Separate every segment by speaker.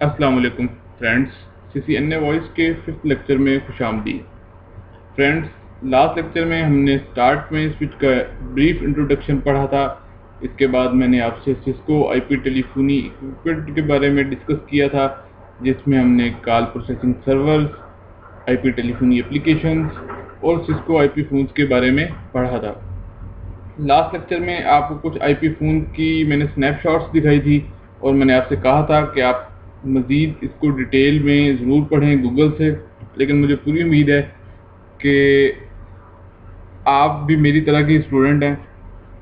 Speaker 1: अस्सलाम वालेकुम friends, CCNA voice के 5th लेक्चर में खुशामदीद। फ्रेंड्स, लास्ट लेक्चर में हमने स्टार्ट में स्विच का ब्रीफ इंट्रोडक्शन पढ़ा था। इसके बाद मैंने आपसे सिस्को IP टेलीफोनी इक्विपमेंट के बारे में डिस्कस किया था, जिसमें हमने call processing servers, IP telephony applications और सिस्को IP फोन्स के बारे में पढ़ा था। लास्ट लेक्चर में आपको कुछ IP फ़ोन की मैंने स्नैपशॉट्स दिखाई थी और मैंने आपसे कहा था कि आप मज़ीद इसको डिटेल में ज़रूर पढ़ें गूगल से। लेकिन मुझे पूरी उम्मीद है कि आप भी मेरी तरह के स्टूडेंट हैं,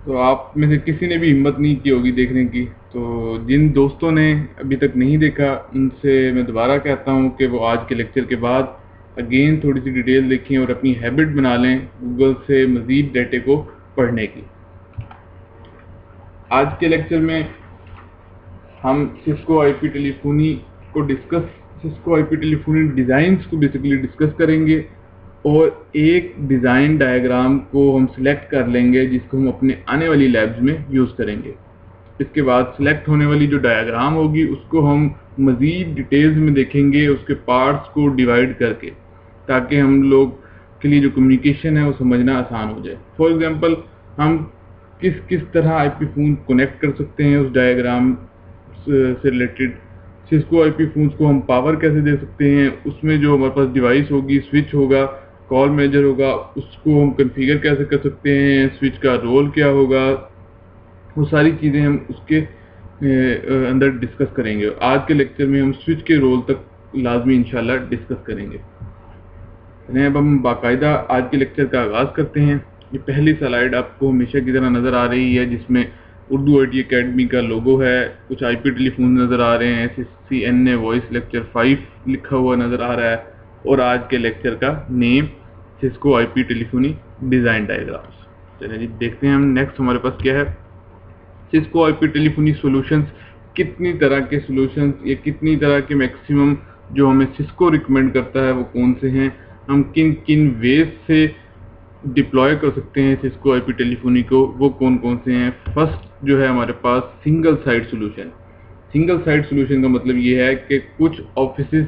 Speaker 1: तो आप में से किसी ने भी हिम्मत नहीं की होगी देखने की। तो जिन दोस्तों ने अभी तक नहीं देखा, उनसे मैं दोबारा कहता हूँ कि वो आज के लेक्चर के बाद अगेन थोड़ी सी डिटेल देखें और अपनी हैबिट बना लें गूगल से मज़ीद डेटे को पढ़ने की। आज के लेक्चर में हम सिस्को IP टेलीफोनी डिज़ाइंस को बेसिकली डिस्कस करेंगे और एक डिज़ाइन डायग्राम को हम सिलेक्ट कर लेंगे जिसको हम अपने आने वाली लैब्स में यूज़ करेंगे। इसके बाद सिलेक्ट होने वाली जो डायग्राम होगी उसको हम मज़ीद डिटेल्स में देखेंगे, उसके पार्ट्स को डिवाइड करके, ताकि हम लोग के लिए जो कम्युनिकेशन है वो समझना आसान हो जाए। फॉर एग्जांपल, हम किस किस तरह IP फ़ोन कनेक्ट कर सकते हैं उस डायग्राम से रिलेटेड। सिस्को IP फ़ोन्स को हम पावर कैसे दे सकते हैं, उसमें जो हमारे पास डिवाइस होगी, स्विच होगा, कॉल मैनेजर होगा, उसको हम कॉन्फ़िगर कैसे कर सकते हैं, स्विच का रोल क्या होगा, वो सारी चीज़ें हम उसके अंदर डिस्कस करेंगे। आज के लेक्चर में हम स्विच के रोल तक लाजमी इंशाल्लाह डिस्कस करेंगे। अब हम बाकायदा आज के लेक्चर का आगाज़ करते हैं। ये पहली स्लाइड आपको हमेशा की तरह नज़र आ रही है, जिसमें उर्दू IT अकेडमी का लोगो है, कुछ IP टेलीफोन नज़र आ रहे हैं, CCNA वॉइस लेक्चर 5 लिखा हुआ नज़र आ रहा है और आज के लेक्चर का name Cisco IP telephony design diagrams. चलिए जी, देखते हैं हम नेक्स्ट हमारे पास क्या है। सिस्को IP टेलीफोनी सॉल्यूशंस, कितनी तरह के सॉल्यूशंस या कितनी तरह के मैक्सिमम जो हमें सिस्को रिकमेंड करता है वो कौन से हैं, हम किन किन वेज से डिप्लॉय कर सकते हैं सिस्को IP टेलीफोनी को, वो कौन कौन से हैं। फर्स्ट जो है हमारे पास single site solution. Single site solution का मतलब ये है कि कुछ ऑफिसेस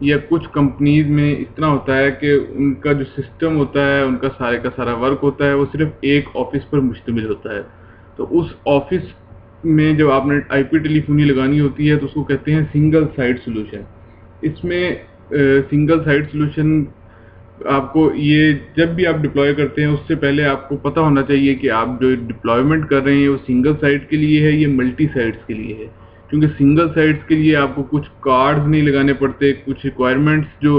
Speaker 1: या कुछ कंपनीज में इतना होता है कि उनका जो सिस्टम होता है, उनका सारे का सारा वर्क होता है, वो सिर्फ एक ऑफिस पर मुश्तमिल होता है। तो उस ऑफिस में जब आपने IP टेलीफोनी लगानी होती है तो उसको कहते हैं सिंगल साइट सॉल्यूशन। इसमें सिंगल साइट सॉल्यूशन आपको ये जब भी आप डिप्लॉय करते हैं उससे पहले आपको पता होना चाहिए कि आप जो डिप्लॉयमेंट कर रहे हैं वो सिंगल साइट के लिए है या मल्टी साइट्स के लिए है। क्योंकि सिंगल साइट्स के लिए आपको कुछ कार्ड्स नहीं लगाने पड़ते, कुछ रिक्वायरमेंट्स जो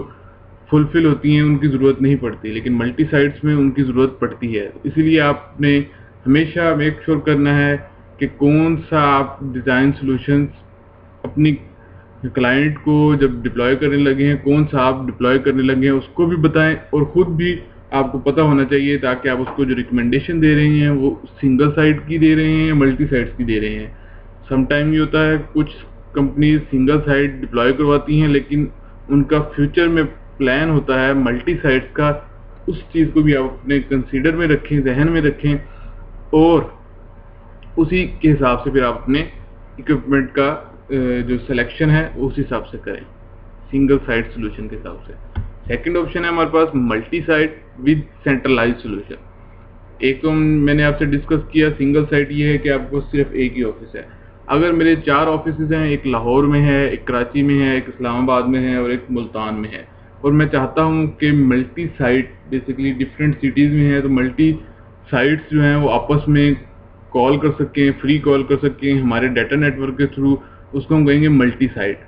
Speaker 1: फुलफिल होती हैं उनकी ज़रूरत नहीं पड़ती, लेकिन मल्टी साइट्स में उनकी ज़रूरत पड़ती है। इसीलिए आपने हमेशा मेक श्योर करना है कि कौन सा आप डिज़ाइन सॉल्यूशंस अपनी क्लाइंट को जब डिप्लॉय करने लगे हैं, कौन सा आप डिप्लॉय करने लगे हैं उसको भी बताएं और ख़ुद भी आपको पता होना चाहिए, ताकि आप उसको जो रिकमेंडेशन दे रहे हैं वो सिंगल साइट की दे रहे हैं या मल्टी साइट्स की दे रहे हैं। समटाइम ये होता है कुछ कंपनीज सिंगल साइट डिप्लॉय करवाती हैं, लेकिन उनका फ्यूचर में प्लान होता है मल्टी साइट्स का। उस चीज़ को भी आप अपने कंसीडर में रखें, जहन में रखें और उसी के हिसाब से फिर आप अपने इक्विपमेंट का जो सिलेक्शन है उस हिसाब से करें, सिंगल साइट सॉल्यूशन के हिसाब से। सेकंड ऑप्शन है हमारे पास multi site with centralised solution. एक तो मैंने आपसे डिस्कस किया, सिंगल साइट ये है कि आपको सिर्फ एक ही ऑफिस है। अगर मेरे 4 ऑफिस हैं, एक लाहौर में है, एक कराची में है, एक इस्लामाबाद में है और एक मुल्तान में है, और मैं चाहता हूँ कि multi site basically different cities में है, तो मल्टी साइट्स जो हैं वो आपस में कॉल कर सकें, फ्री कॉल कर सकें हमारे डाटा नेटवर्क के थ्रू, उसको हम कहेंगे मल्टी साइट।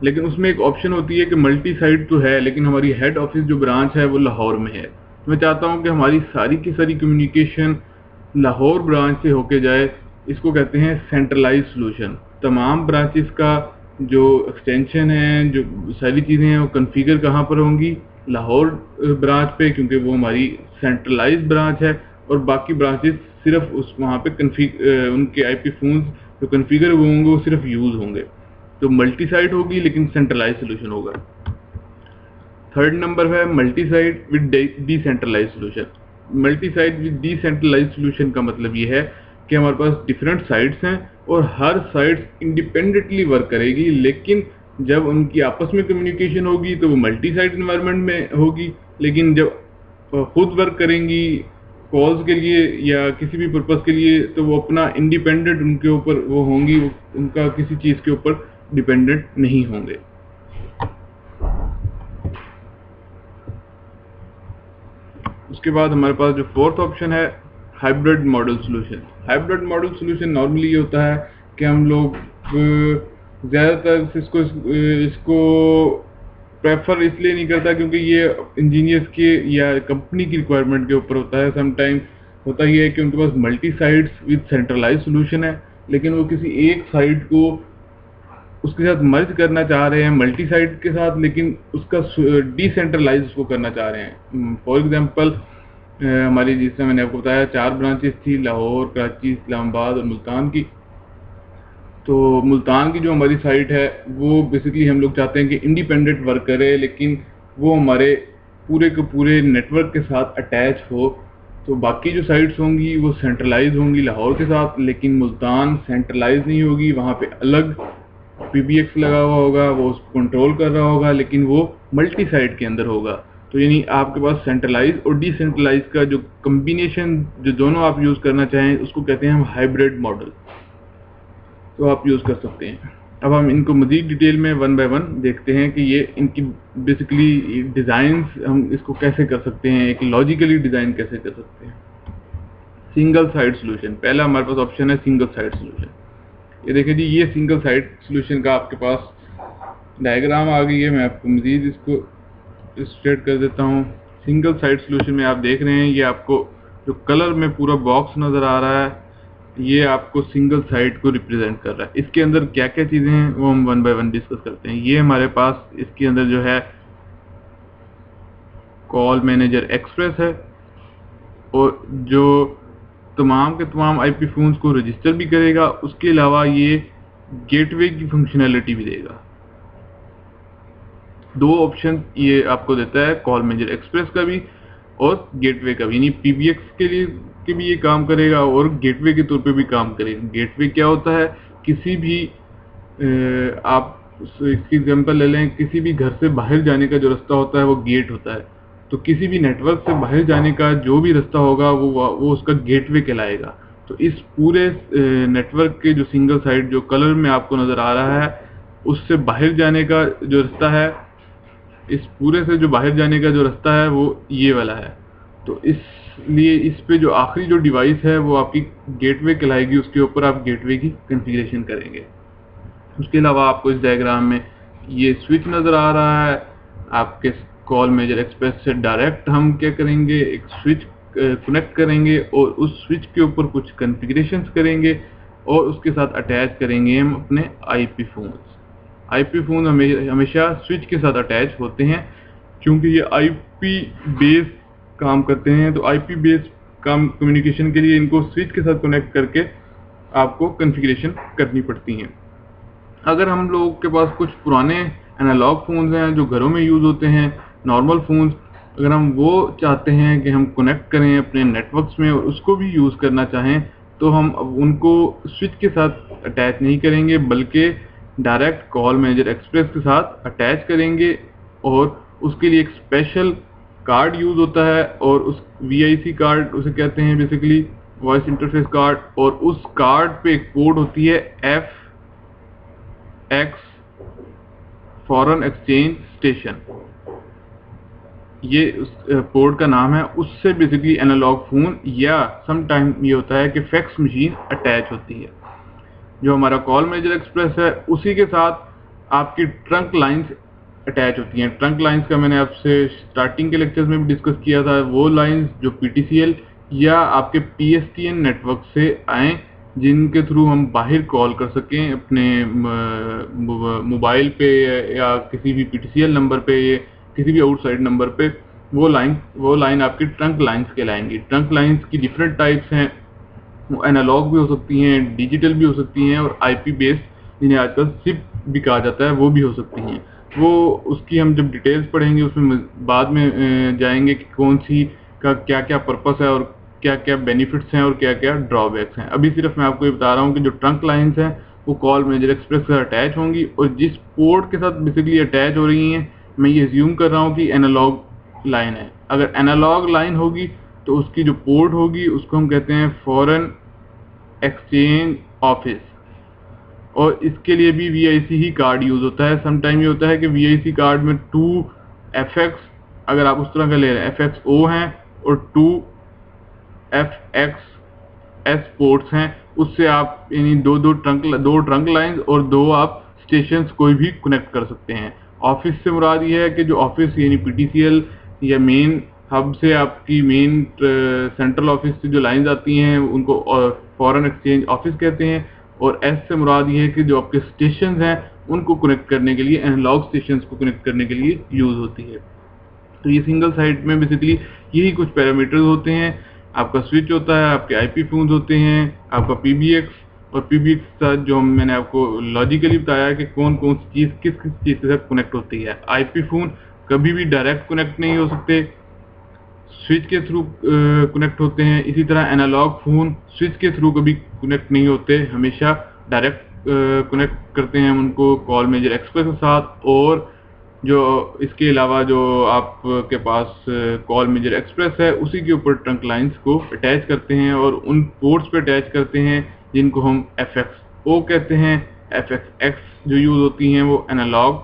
Speaker 1: लेकिन उसमें एक ऑप्शन होती है कि मल्टी साइट तो है लेकिन हमारी हेड ऑफिस जो ब्रांच है वो लाहौर में है। तो मैं चाहता हूं कि हमारी सारी की सारी कम्युनिकेशन लाहौर ब्रांच से होके जाए, इसको कहते हैं सेंट्रलाइज सॉल्यूशन। तमाम ब्रांचेस का जो एक्सटेंशन है, जो सारी चीज़ें हैं वो कन्फिगर कहाँ पर होंगी, लाहौर ब्रांच पे, क्योंकि वो हमारी सेंट्रलाइज ब्रांच है और बाकी ब्रांचेस सिर्फ उस वहाँ पे उनके IP फ़ोन्स जो कन्फिगर हुए होंगे वो सिर्फ यूज़ होंगे। तो मल्टी साइट होगी लेकिन सेंट्रलाइज सॉल्यूशन होगा। थर्ड नंबर है multi site with decentralise solution. Multi site with decentralise solution का मतलब ये है कि हमारे पास डिफरेंट साइट्स हैं और हर साइट इंडिपेंडेंटली वर्क करेगी, लेकिन जब उनकी आपस में कम्युनिकेशन होगी तो वो मल्टी साइट इन्वायरमेंट में होगी, लेकिन जब खुद वर्क करेंगी कॉल्स के लिए या किसी भी पर्पस के लिए तो वो अपना इंडिपेंडेंट उनके ऊपर वो होंगी, उनका किसी चीज़ के ऊपर डिपेंडेंट नहीं होंगे। उसके बाद हमारे पास जो फोर्थ ऑप्शन है hybrid model solution. Hybrid model solution normally ये होता है कि हम लोग ज़्यादातर इसको प्रेफर इसलिए नहीं करता क्योंकि ये इंजीनियर्स के या कंपनी की रिक्वायरमेंट के ऊपर होता है। समटाइम होता ही है कि उनके पास multi sites with centralise solution है, लेकिन वो किसी एक साइट को उसके साथ मर्ज करना चाह रहे हैं मल्टी साइट के साथ, लेकिन उसका डिसेंट्रलाइज उसको करना चाह रहे हैं। फॉर एग्जांपल हमारी जिसमें मैंने आपको बताया 4 ब्रांचेस थी, लाहौर, कराची, इस्लामाबाद और मुल्तान की। तो मुल्तान की जो हमारी साइट है वो बेसिकली हम लोग चाहते हैं कि इंडिपेंडेंट वर्क करे, लेकिन वो हमारे पूरे के पूरे नेटवर्क के साथ अटैच हो। तो बाकी जो साइट्स होंगी वो सेंट्रलाइज होंगी लाहौर के साथ, लेकिन मुल्तान सेंट्रलाइज नहीं होगी, वहाँ पे अलग PBX लगा हुआ होगा, वो उसको कंट्रोल कर रहा होगा, लेकिन वो मल्टी साइट के अंदर होगा। तो यानी आपके पास सेंट्रलाइज और डिसेंट्रलाइज का जो कम्बिनेशन जो दोनों आप यूज़ करना चाहें उसको कहते हैं हम हाइब्रिड मॉडल, तो आप यूज़ कर सकते हैं। अब हम इनको मज़ीद डिटेल में 1 बाय 1 देखते हैं कि ये इनकी बेसिकली डिज़ाइंस हम इसको कैसे कर सकते हैं, एक लॉजिकली डिज़ाइन कैसे कर सकते हैं। सिंगल साइड सोल्यूशन, पहला हमारे पास ऑप्शन है सिंगल साइड सोल्यूशन। ये देखिए जी, ये सिंगल साइड सोल्यूशन का आपके पास डायग्राम आ गई है। मैं आपको मज़ीद इसको इलस्ट्रेट कर देता हूँ। सिंगल साइड सोल्यूशन में आप देख रहे हैं ये आपको जो कलर में पूरा बॉक्स नज़र आ रहा है ये आपको सिंगल साइट को रिप्रेजेंट कर रहा है। इसके अंदर क्या क्या चीज़ें हैं वो हम 1 बाय 1 डिस्कस करते हैं। ये हमारे पास इसके अंदर जो है कॉल मैनेजर एक्सप्रेस है और जो तमाम के तमाम IP फोन्स को रजिस्टर भी करेगा, उसके अलावा ये गेटवे की फंक्शनैलिटी भी देगा। 2 ऑप्शन ये आपको देता है कॉल मैनेजर एक्सप्रेस का भी और गेटवे का भी, यानी PBX के लिए के भी ये काम करेगा और गेटवे के तौर पे भी काम करेगा। गेटवे क्या होता है, किसी भी आप इसकी एग्जांपल ले लें, किसी भी घर से बाहर जाने का जो रास्ता होता है वो गेट होता है। तो किसी भी नेटवर्क से बाहर जाने का जो भी रास्ता होगा वो उसका गेटवे कहलाएगा। तो इस पूरे नेटवर्क के जो सिंगल साइड जो कलर में आपको नज़र आ रहा है उससे बाहर जाने का जो रास्ता है, इस पूरे से जो बाहर जाने का जो रास्ता है वो ये वाला है। तो इसलिए इस पे जो आखिरी जो डिवाइस है वो आपकी गेटवे कहलाएगी, उसके ऊपर आप गेटवे की कॉन्फ़िगरेशन करेंगे। उसके अलावा आपको इस डायग्राम में ये स्विच नज़र आ रहा है। आपके कॉल मैनेजर एक्सप्रेस से डायरेक्ट हम क्या करेंगे, एक स्विच कनेक्ट करेंगे और उस स्विच के ऊपर कुछ कॉन्फ़िगरेशंस करेंगे और उसके साथ अटैच करेंगे हम अपने IP फोन्स। IP फोन हमेशा स्विच के साथ अटैच होते हैं क्योंकि ये IP बेस काम करते हैं। तो IP बेस काम कम्युनिकेशन के लिए इनको स्विच के साथ कनेक्ट करके आपको कॉन्फ़िगरेशन करनी पड़ती हैं। अगर हम लोगों के पास कुछ पुराने एनालॉग फ़ोन्स हैं जो घरों में यूज़ होते हैं, नॉर्मल फ़ोन्स, अगर हम वो चाहते हैं कि हम कनेक्ट करें अपने नेटवर्क्स में और उसको भी यूज़ करना चाहें तो हम उनको स्विच के साथ अटैच नहीं करेंगे बल्कि डायरेक्ट कॉल मैनेजर एक्सप्रेस के साथ अटैच करेंगे और उसके लिए एक स्पेशल कार्ड यूज़ होता है और उस VIC कार्ड उसे कहते हैं बेसिकली वॉइस इंटरफेस कार्ड, और उस कार्ड पे एक कोड होती है FX फॉरेन एक्सचेंज स्टेशन, ये उस पोर्ट का नाम है। उससे बेसिकली एनालॉग फ़ोन या सम टाइम ये होता है कि फैक्स मशीन अटैच होती है। जो हमारा कॉल मैनेजर एक्सप्रेस है उसी के साथ आपकी ट्रंक लाइंस अटैच होती हैं। ट्रंक लाइंस का मैंने आपसे स्टार्टिंग के लेक्चर्स में भी डिस्कस किया था। वो लाइंस जो PTCL या आपके PSTN नेटवर्क से आएँ जिनके थ्रू हम बाहर कॉल कर सकें अपने मोबाइल पे या किसी भी PTCL नंबर पे या किसी भी आउटसाइड नंबर पे, वो लाइन आपकी ट्रंक लाइंस कहलाएंगी। ट्रंक लाइंस की डिफरेंट टाइप्स हैं, वो एनालॉग भी हो सकती हैं, डिजिटल भी हो सकती हैं और IP बेस्ड जिन्हें आजकल SIP भी कहा जाता है वो भी हो सकती हैं। वो उसकी हम जब डिटेल्स पढ़ेंगे उसमें बाद में जाएंगे कि कौन सी का क्या क्या पर्पस है और क्या क्या बेनिफिट्स हैं और क्या क्या ड्रॉबैक्स हैं। अभी सिर्फ मैं आपको ये बता रहा हूँ कि जो ट्रंक लाइंस हैं वो कॉल मैनेजर एक्सप्रेस के साथ अटैच होंगी, और जिस पोर्ट के साथ बेसिकली अटैच हो रही हैं, मैं ये अज्यूम कर रहा हूँ कि एनालॉग लाइन है। अगर एनालॉग लाइन होगी तो उसकी जो पोर्ट होगी उसको हम कहते हैं फॉरेन एक्सचेंज ऑफिस, और इसके लिए भी VIC ही कार्ड यूज होता है। समटाइम ये होता है कि VIC कार्ड में 2FX, अगर आप उस तरह का ले रहे हैं, FXO हैं और 2FXS पोर्ट्स हैं, उससे आप यानी दो ट्रंक लाइंस और 2 आप स्टेशंस कोई भी कनेक्ट कर सकते हैं। ऑफिस से मुराद ये है कि जो ऑफिस यानी PTCL या मेन हब से आपकी मेन सेंट्रल ऑफिस से जो लाइंस आती हैं उनको फॉरेन एक्सचेंज ऑफिस कहते हैं, और एस से मुराद ये है कि जो आपके स्टेशंस हैं उनको कनेक्ट करने के लिए, एनालॉग स्टेशंस को कनेक्ट करने के लिए यूज होती है। तो ये सिंगल साइट में बेसिकली यही कुछ पैरामीटर्स होते हैं। आपका स्विच होता है, आपके IP फोन्स होते हैं, आपका PBX, और PBX के साथ जो मैंने आपको लॉजिकली बताया कि कौन कौन सी चीज़ किस किस चीज़ के साथ कनेक्ट होती है। IP फोन कभी भी डायरेक्ट कनेक्ट नहीं हो सकते, स्विच के थ्रू कनेक्ट होते हैं। इसी तरह एनालॉग फोन स्विच के थ्रू कभी कनेक्ट नहीं होते, हमेशा डायरेक्ट कनेक्ट करते हैं उनको कॉल मैनेजर एक्सप्रेस के साथ। और जो इसके अलावा जो आपके पास कॉल मैनेजर एक्सप्रेस है उसी के ऊपर ट्रंक लाइंस को अटैच करते हैं और उन पोर्ट्स पे अटैच करते हैं जिनको हम FXO कहते हैं। FXX जो यूज होती हैं वो एनालॉग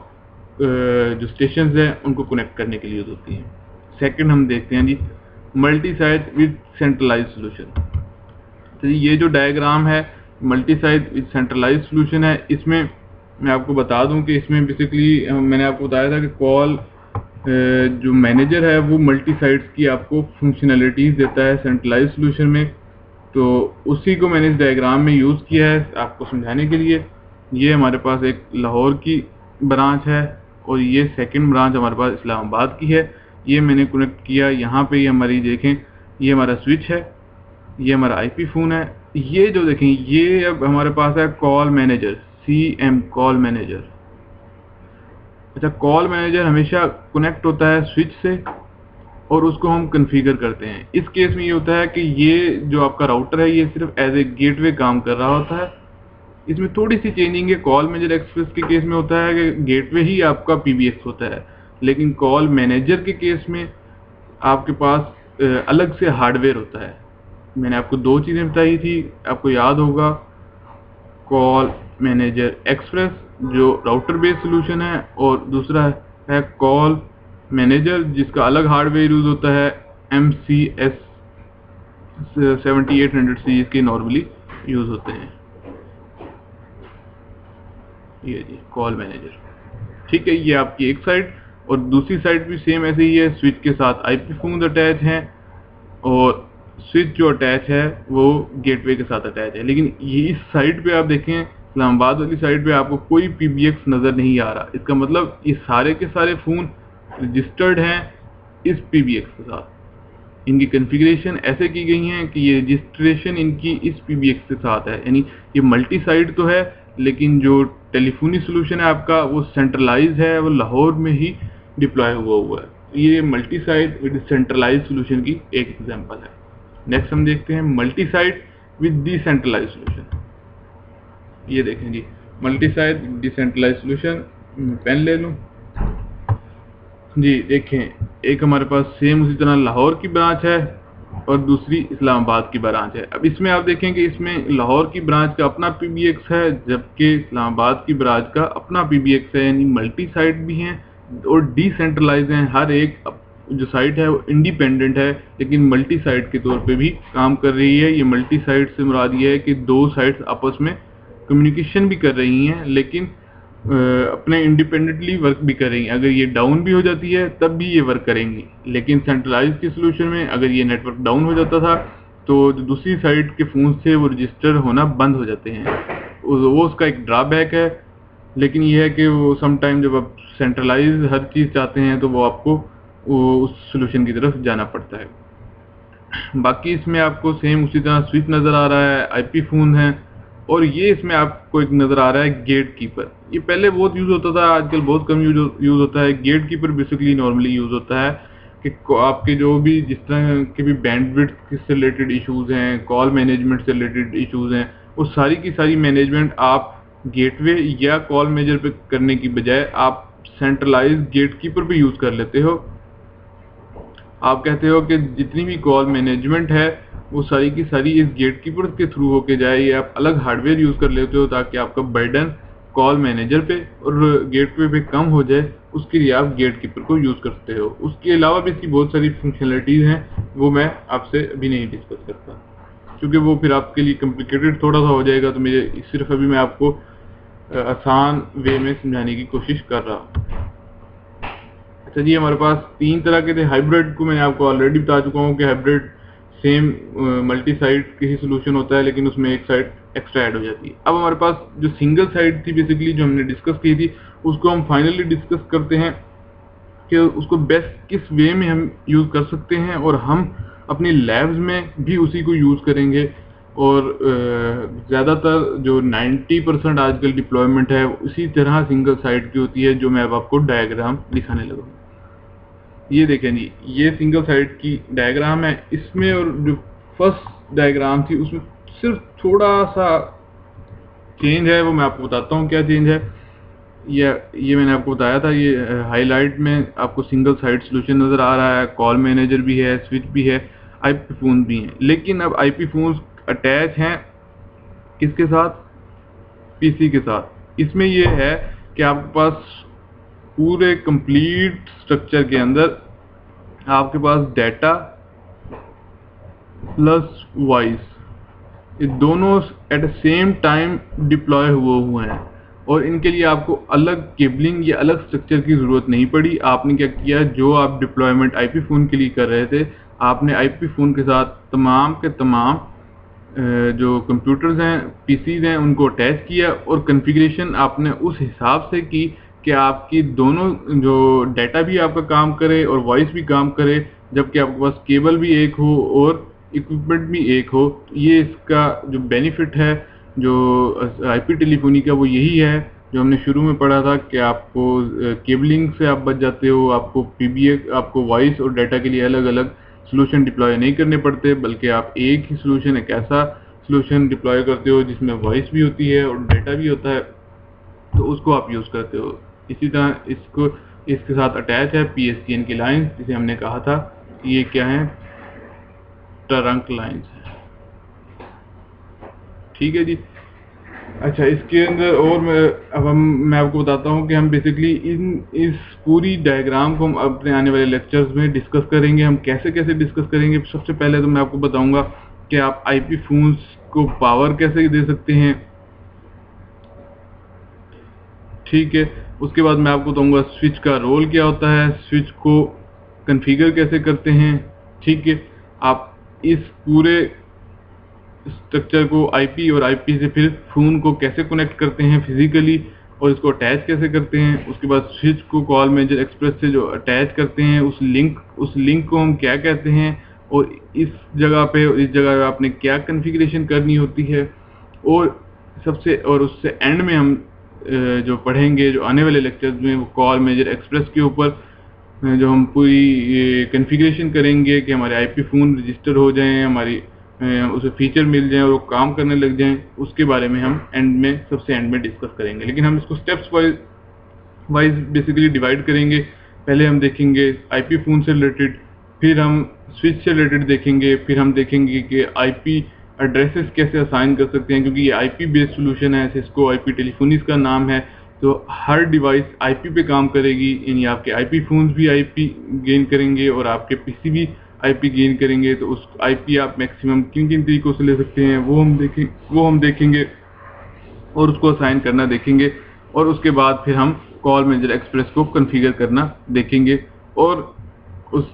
Speaker 1: जो स्टेशंस हैं उनको कनेक्ट करने के लिए यूज होती हैं। सेकंड हम देखते हैं जी multi site with centralised solution. तो ये जो डायग्राम है multi site with centralised solution है, इसमें मैं आपको बता दूं कि इसमें बेसिकली मैंने आपको बताया था कि कॉल जो मैनेजर है वो मल्टी साइट्स की आपको फंक्शनैलिटीज देता है सेंट्रलाइज्ड सोल्यूशन में। तो उसी को मैंने इस डायग्राम में यूज़ किया है आपको समझाने के लिए। ये हमारे पास एक लाहौर की ब्रांच है और ये सेकंड ब्रांच हमारे पास इस्लामाबाद की है। ये मैंने कनेक्ट किया यहाँ पे, ये हमारी देखें, ये हमारा स्विच है, ये हमारा IP फोन है। ये जो देखें ये अब हमारे पास है call manager, CM call manager. अच्छा, कॉल मैनेजर हमेशा कनेक्ट होता है स्विच से और उसको हम कॉन्फ़िगर करते हैं। इस केस में ये होता है कि ये जो आपका राउटर है ये सिर्फ एज ए गेटवे काम कर रहा होता है। इसमें थोड़ी सी चेंजिंग है। कॉल मैनेजर एक्सप्रेस के केस में होता है कि गेटवे ही आपका PBX होता है, लेकिन कॉल मैनेजर के केस में आपके पास अलग से हार्डवेयर होता है। मैंने आपको 2 चीज़ें बताई थी, आपको याद होगा, कॉल मैनेजर एक्सप्रेस जो राउटर बेस्ड सोल्यूशन है और दूसरा है कॉल मैनेजर जिसका अलग हार्डवेयर यूज होता है, MCS 7800 सीरीज के नॉर्मली यूज होते हैं। ये जी कॉल मैनेजर, ठीक है। ये आपकी एक साइड, और दूसरी साइड भी सेम ऐसे ही है, स्विच के साथ IP फोन अटैच हैं और स्विच जो अटैच है वो गेटवे के साथ अटैच है। लेकिन ये इस साइड पे आप देखें, इस्लामाबाद वाली साइड पे आपको कोई PBX नज़र नहीं आ रहा। इसका मतलब ये सारे के सारे फ़ोन रजिस्टर्ड हैं इस PBX के साथ। इनकी कॉन्फ़िगरेशन ऐसे की गई हैं कि ये रजिस्ट्रेशन इनकी इस PBX के साथ है। यानी ये मल्टी साइट तो है, लेकिन जो टेलीफोनी सोल्यूशन है आपका वो सेंट्रलाइज है, वो लाहौर में ही डिप्लॉय हुआ है। ये multi site with centralise solution की एक एग्जांपल है। नेक्स्ट हम देखते हैं multi site with decentralise solution. ये देखें जी multi site with decentralise solution. Pen ले लूँ जी। देखें एक हमारे पास सेम उसी तरह लाहौर की ब्रांच है और दूसरी इस्लामाबाद की ब्रांच है। अब इसमें आप देखें कि इसमें लाहौर की ब्रांच का अपना PBX है जबकि इस्लामाबाद की ब्रांच का अपना PBX है। यानी मल्टी साइट भी हैं और डिसेंट्रलाइज हैं। हर एक जो साइट है वो इंडिपेंडेंट है लेकिन मल्टी साइट के तौर पे भी काम कर रही है। ये मल्टी साइट से मुराद ये है कि 2 साइट्स आपस में कम्युनिकेशन भी कर रही हैं लेकिन अपने इंडिपेंडेंटली वर्क भी कर रही हैं। अगर ये डाउन भी हो जाती है तब भी ये वर्क करेंगी। लेकिन सेंट्रलाइज के सोल्यूशन में अगर ये नेटवर्क डाउन हो जाता था तो जो दूसरी साइड के फ़ोन से वो रजिस्टर होना बंद हो जाते हैं। वो उसका एक ड्रॉबैक है। लेकिन ये है कि वो समटाइम जब आप सेंट्रलाइज हर चीज़ चाहते हैं तो वो आपको उस सोल्यूशन की तरफ जाना पड़ता है। बाकी इसमें आपको सेम उसी तरह स्विच नज़र आ रहा है, IP फोन है, और ये इसमें आपको एक नज़र आ रहा है गेट कीपर। ये पहले बहुत यूज़ होता था, आजकल बहुत कम यूज़ होता है। Gatekeeper basically normally use होता है कि आपके जो भी जिस तरह के भी बैंडविड्थ से रिलेटेड इश्यूज़ हैं, कॉल मैनेजमेंट से रिलेटेड इश्यूज़ हैं, वो सारी की सारी मैनेजमेंट आप गेटवे या कॉल मेजर पे करने की बजाय आप सेंट्रलाइज गेटकीपर पे यूज कर लेते हो। आप कहते हो कि जितनी भी कॉल मैनेजमेंट है वो सारी की सारी इस गेटकीपर के थ्रू होके जाए, या आप अलग हार्डवेयर यूज कर लेते हो ताकि आपका बर्डन कॉल मैनेजर पे और गेटवे पे कम हो जाए। उसके लिए आप गेटकीपर को यूज करते हो। उसके अलावा भी इसकी बहुत सारी फंक्शनलिटीज हैं, वो मैं आपसे अभी नहीं डिस्कस करता क्योंकि वो फिर आपके लिए कॉम्प्लिकेटेड थोड़ा सा हो जाएगा। तो मेरे सिर्फ अभी मैं आपको आसान वे में समझाने की कोशिश कर रहा हूँ। अच्छा जी, हमारे पास 3 तरह के थे। हाइब्रिड को मैंने आपको ऑलरेडी बता चुका हूँ कि हाइब्रिड सेम मल्टी साइड के ही सोल्यूशन होता है, लेकिन उसमें एक साइड एक्स्ट्रा ऐड हो जाती है। अब हमारे पास जो सिंगल साइड थी बेसिकली, जो हमने डिस्कस की थी, उसको हम फाइनली डिस्कस करते हैं कि उसको बेस्ट किस वे में हम यूज कर सकते हैं, और हम अपनी लैब्स में भी उसी को यूज करेंगे। और ज़्यादातर जो 90% आजकल डिप्लॉयमेंट है उसी तरह सिंगल साइड की होती है, जो मैं अब आपको डायग्राम दिखाने लगा हूँ। ये देखें जी, ये सिंगल साइड की डायग्राम है। इसमें और जो फर्स्ट डायग्राम थी उसमें सिर्फ थोड़ा सा चेंज है, वो मैं आपको बताता हूँ क्या चेंज है। ये मैंने आपको बताया था। ये हाईलाइट में आपको सिंगल साइड सोल्यूशन नज़र आ रहा है, कॉल मैनेजर भी है, स्विच भी है, आईपी फोन भी है। लेकिन अब आईपी फोन अटैच हैं किसके साथ? पीसी के साथ। इसमें ये है कि आपके पास पूरे कंप्लीट स्ट्रक्चर के अंदर आपके पास डाटा प्लस वॉइस, ये दोनों at the same time deploy हुए हैं, और इनके लिए आपको अलग केबलिंग या अलग स्ट्रक्चर की ज़रूरत नहीं पड़ी। आपने क्या किया, जो आप डिप्लॉयमेंट आईपी फ़ोन के लिए कर रहे थे, आपने आईपी फ़ोन के साथ तमाम के तमाम जो कंप्यूटर्स हैं, पीसीज हैं, उनको अटैच किया, और कॉन्फ़िगरेशन आपने उस हिसाब से की कि आपकी दोनों जो डाटा भी आपका काम करे और वॉइस भी काम करे, जबकि आपके पास केबल भी एक हो और इक्विपमेंट भी एक हो। ये इसका जो बेनिफिट है जो आईपी टेलीफोनी का, वो यही है जो हमने शुरू में पढ़ा था कि आपको केबलिंग से आप बच जाते हो, आपको पीबीए, आपको वॉइस और डाटा के लिए अलग अलग सोल्यूशन डिप्लॉय नहीं करने पड़ते, बल्कि आप एक ही सोल्यूशन, एक ऐसा सोल्यूशन डिप्लॉय करते हो जिसमें वॉइस भी होती है और डाटा भी होता है, तो उसको आप यूज़ करते हो। इसी तरह इसके साथ अटैच है पीएसटीएन की लाइन, जिसे हमने कहा था कि ये क्या है, ट्रंक लाइन्स है। ठीक है जी। अच्छा, इसके अंदर और मैं आपको बताता हूँ कि हम बेसिकली इस पूरी डायग्राम को हम अपने आने वाले लेक्चर्स में डिस्कस करेंगे। हम कैसे कैसे डिस्कस करेंगे, सबसे पहले तो मैं आपको बताऊंगा कि आप आईपी फोन्स को पावर कैसे दे सकते हैं। ठीक है, उसके बाद मैं आपको बताऊंगा स्विच का रोल क्या होता है, स्विच को कॉन्फ़िगर कैसे करते हैं। ठीक है, आप इस पूरे स्ट्रक्चर को आईपी और आईपी से फिर फोन को कैसे कनेक्ट करते हैं फिजिकली, और इसको अटैच कैसे करते हैं। उसके बाद स्विच को कॉल मेजर एक्सप्रेस से जो अटैच करते हैं, उस लिंक को हम क्या कहते हैं, और इस जगह पे और इस जगह पे आपने क्या कॉन्फ़िगरेशन करनी होती है। और उससे एंड में हम जो पढ़ेंगे, जो आने वाले लेक्चर्स में, वो कॉल मेजर एक्सप्रेस के ऊपर जो हम पूरी कॉन्फ़िगरेशन करेंगे कि हमारे आईपी फ़ोन रजिस्टर हो जाएं, हमारी उसे फीचर मिल जाएं और वो काम करने लग जाएं, उसके बारे में हम सबसे एंड में डिस्कस करेंगे। लेकिन हम इसको स्टेप्स वाइज बेसिकली डिवाइड करेंगे। पहले हम देखेंगे आईपी फ़ोन से रिलेटेड, फिर हम स्विच से रिलेटेड देखेंगे, फिर हम देखेंगे कि आईपी एड्रेसेस कैसे असाइन कर सकते हैं, क्योंकि ये आईपी बेस्ड सोल्यूशन है। सिस्को आईपी टेलीफोनी इसका नाम है, तो हर डिवाइस आईपी पे काम करेगी, यानी आपके आईपी फोन्स भी आईपी गेन करेंगे और आपके पीसी भी आईपी गेन करेंगे। तो उस आईपी आप मैक्सिमम किन किन तरीकों से ले सकते हैं वो हम देखेंगे और उसको असाइन करना देखेंगे। और उसके बाद फिर हम कॉल मेजर एक्सप्रेस को कॉन्फ़िगर करना देखेंगे। और उस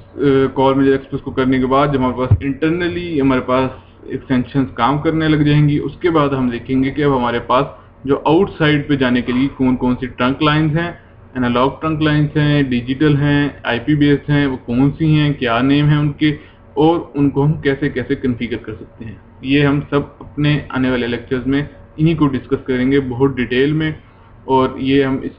Speaker 1: कॉल मेजर एक्सप्रेस को करने के बाद जब हमारे पास इंटरनली हमारे पास एक्सटेंशंस काम करने लग जाएंगी, उसके बाद हम देखेंगे कि अब हमारे पास जो आउटसाइड पे जाने के लिए कौन कौन सी ट्रंक लाइंस हैं, एनालॉग ट्रंक लाइंस हैं, डिजिटल हैं, आईपी बेस्ड हैं, वो कौन सी हैं, क्या नेम है उनके, और उनको हम कैसे कैसे कॉन्फ़िगर कर सकते हैं। ये हम सब अपने आने वाले लेक्चर्स में इन्हीं को डिस्कस करेंगे बहुत डिटेल में। और ये हम इस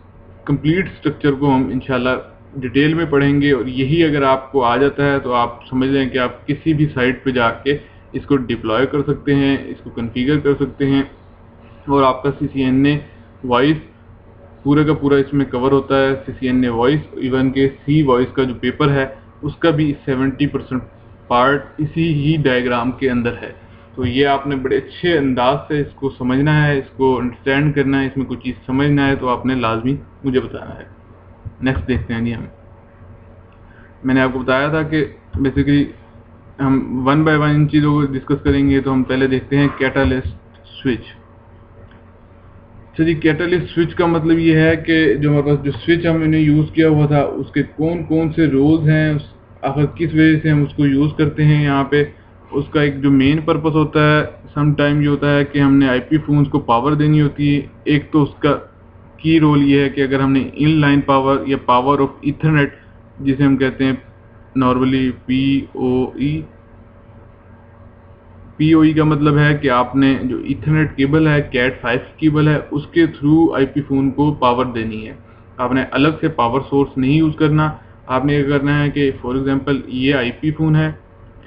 Speaker 1: कंप्लीट स्ट्रक्चर को हम इंशाल्लाह डिटेल में पढ़ेंगे। और यही अगर आपको आ जाता है तो आप समझ लें कि आप किसी भी साइट पे जाके इसको डिप्लॉय कर सकते हैं, इसको कॉन्फ़िगर कर सकते हैं, और आपका CCNA वॉइस पूरे का पूरा इसमें कवर होता है। CCNA वॉइस, इवन के C वॉइस का जो पेपर है उसका भी 70% पार्ट इसी ही डायग्राम के अंदर है। तो ये आपने बड़े अच्छे अंदाज से इसको समझना है, इसको अंडरस्टैंड करना है, इसमें कोई चीज़ समझना है तो आपने लाजमी मुझे बताना है। नेक्स्ट देखते हैं जी। मैंने आपको बताया था कि बेसिकली हम वन बाय वन इन चीज़ों को डिस्कस करेंगे। तो हम पहले देखते हैं कैटालिस्ट स्विच। जी, कैटालिस्ट स्विच का मतलब ये है कि जो हमारे पास जो स्विच हमने यूज़ किया हुआ था उसके कौन कौन से रोल्स हैं, आखिर किस वजह से हम उसको यूज़ करते हैं। यहाँ पे उसका एक जो मेन पर्पस होता है, सम टाइम ये होता है कि हमने IP फोन्स को पावर देनी होती है। एक तो उसका की रोल ये है कि अगर हमने इन लाइन पावर या पावर ऑफ इथरनेट, जिसे हम कहते हैं नॉर्मली PoE का मतलब है कि आपने जो इथरनेट केबल है, Cat5 केबल है, उसके थ्रू IP फोन को पावर देनी है। आपने अलग से पावर सोर्स नहीं यूज़ करना। आपने ये करना है कि फॉर एग्जांपल ये IP फोन है,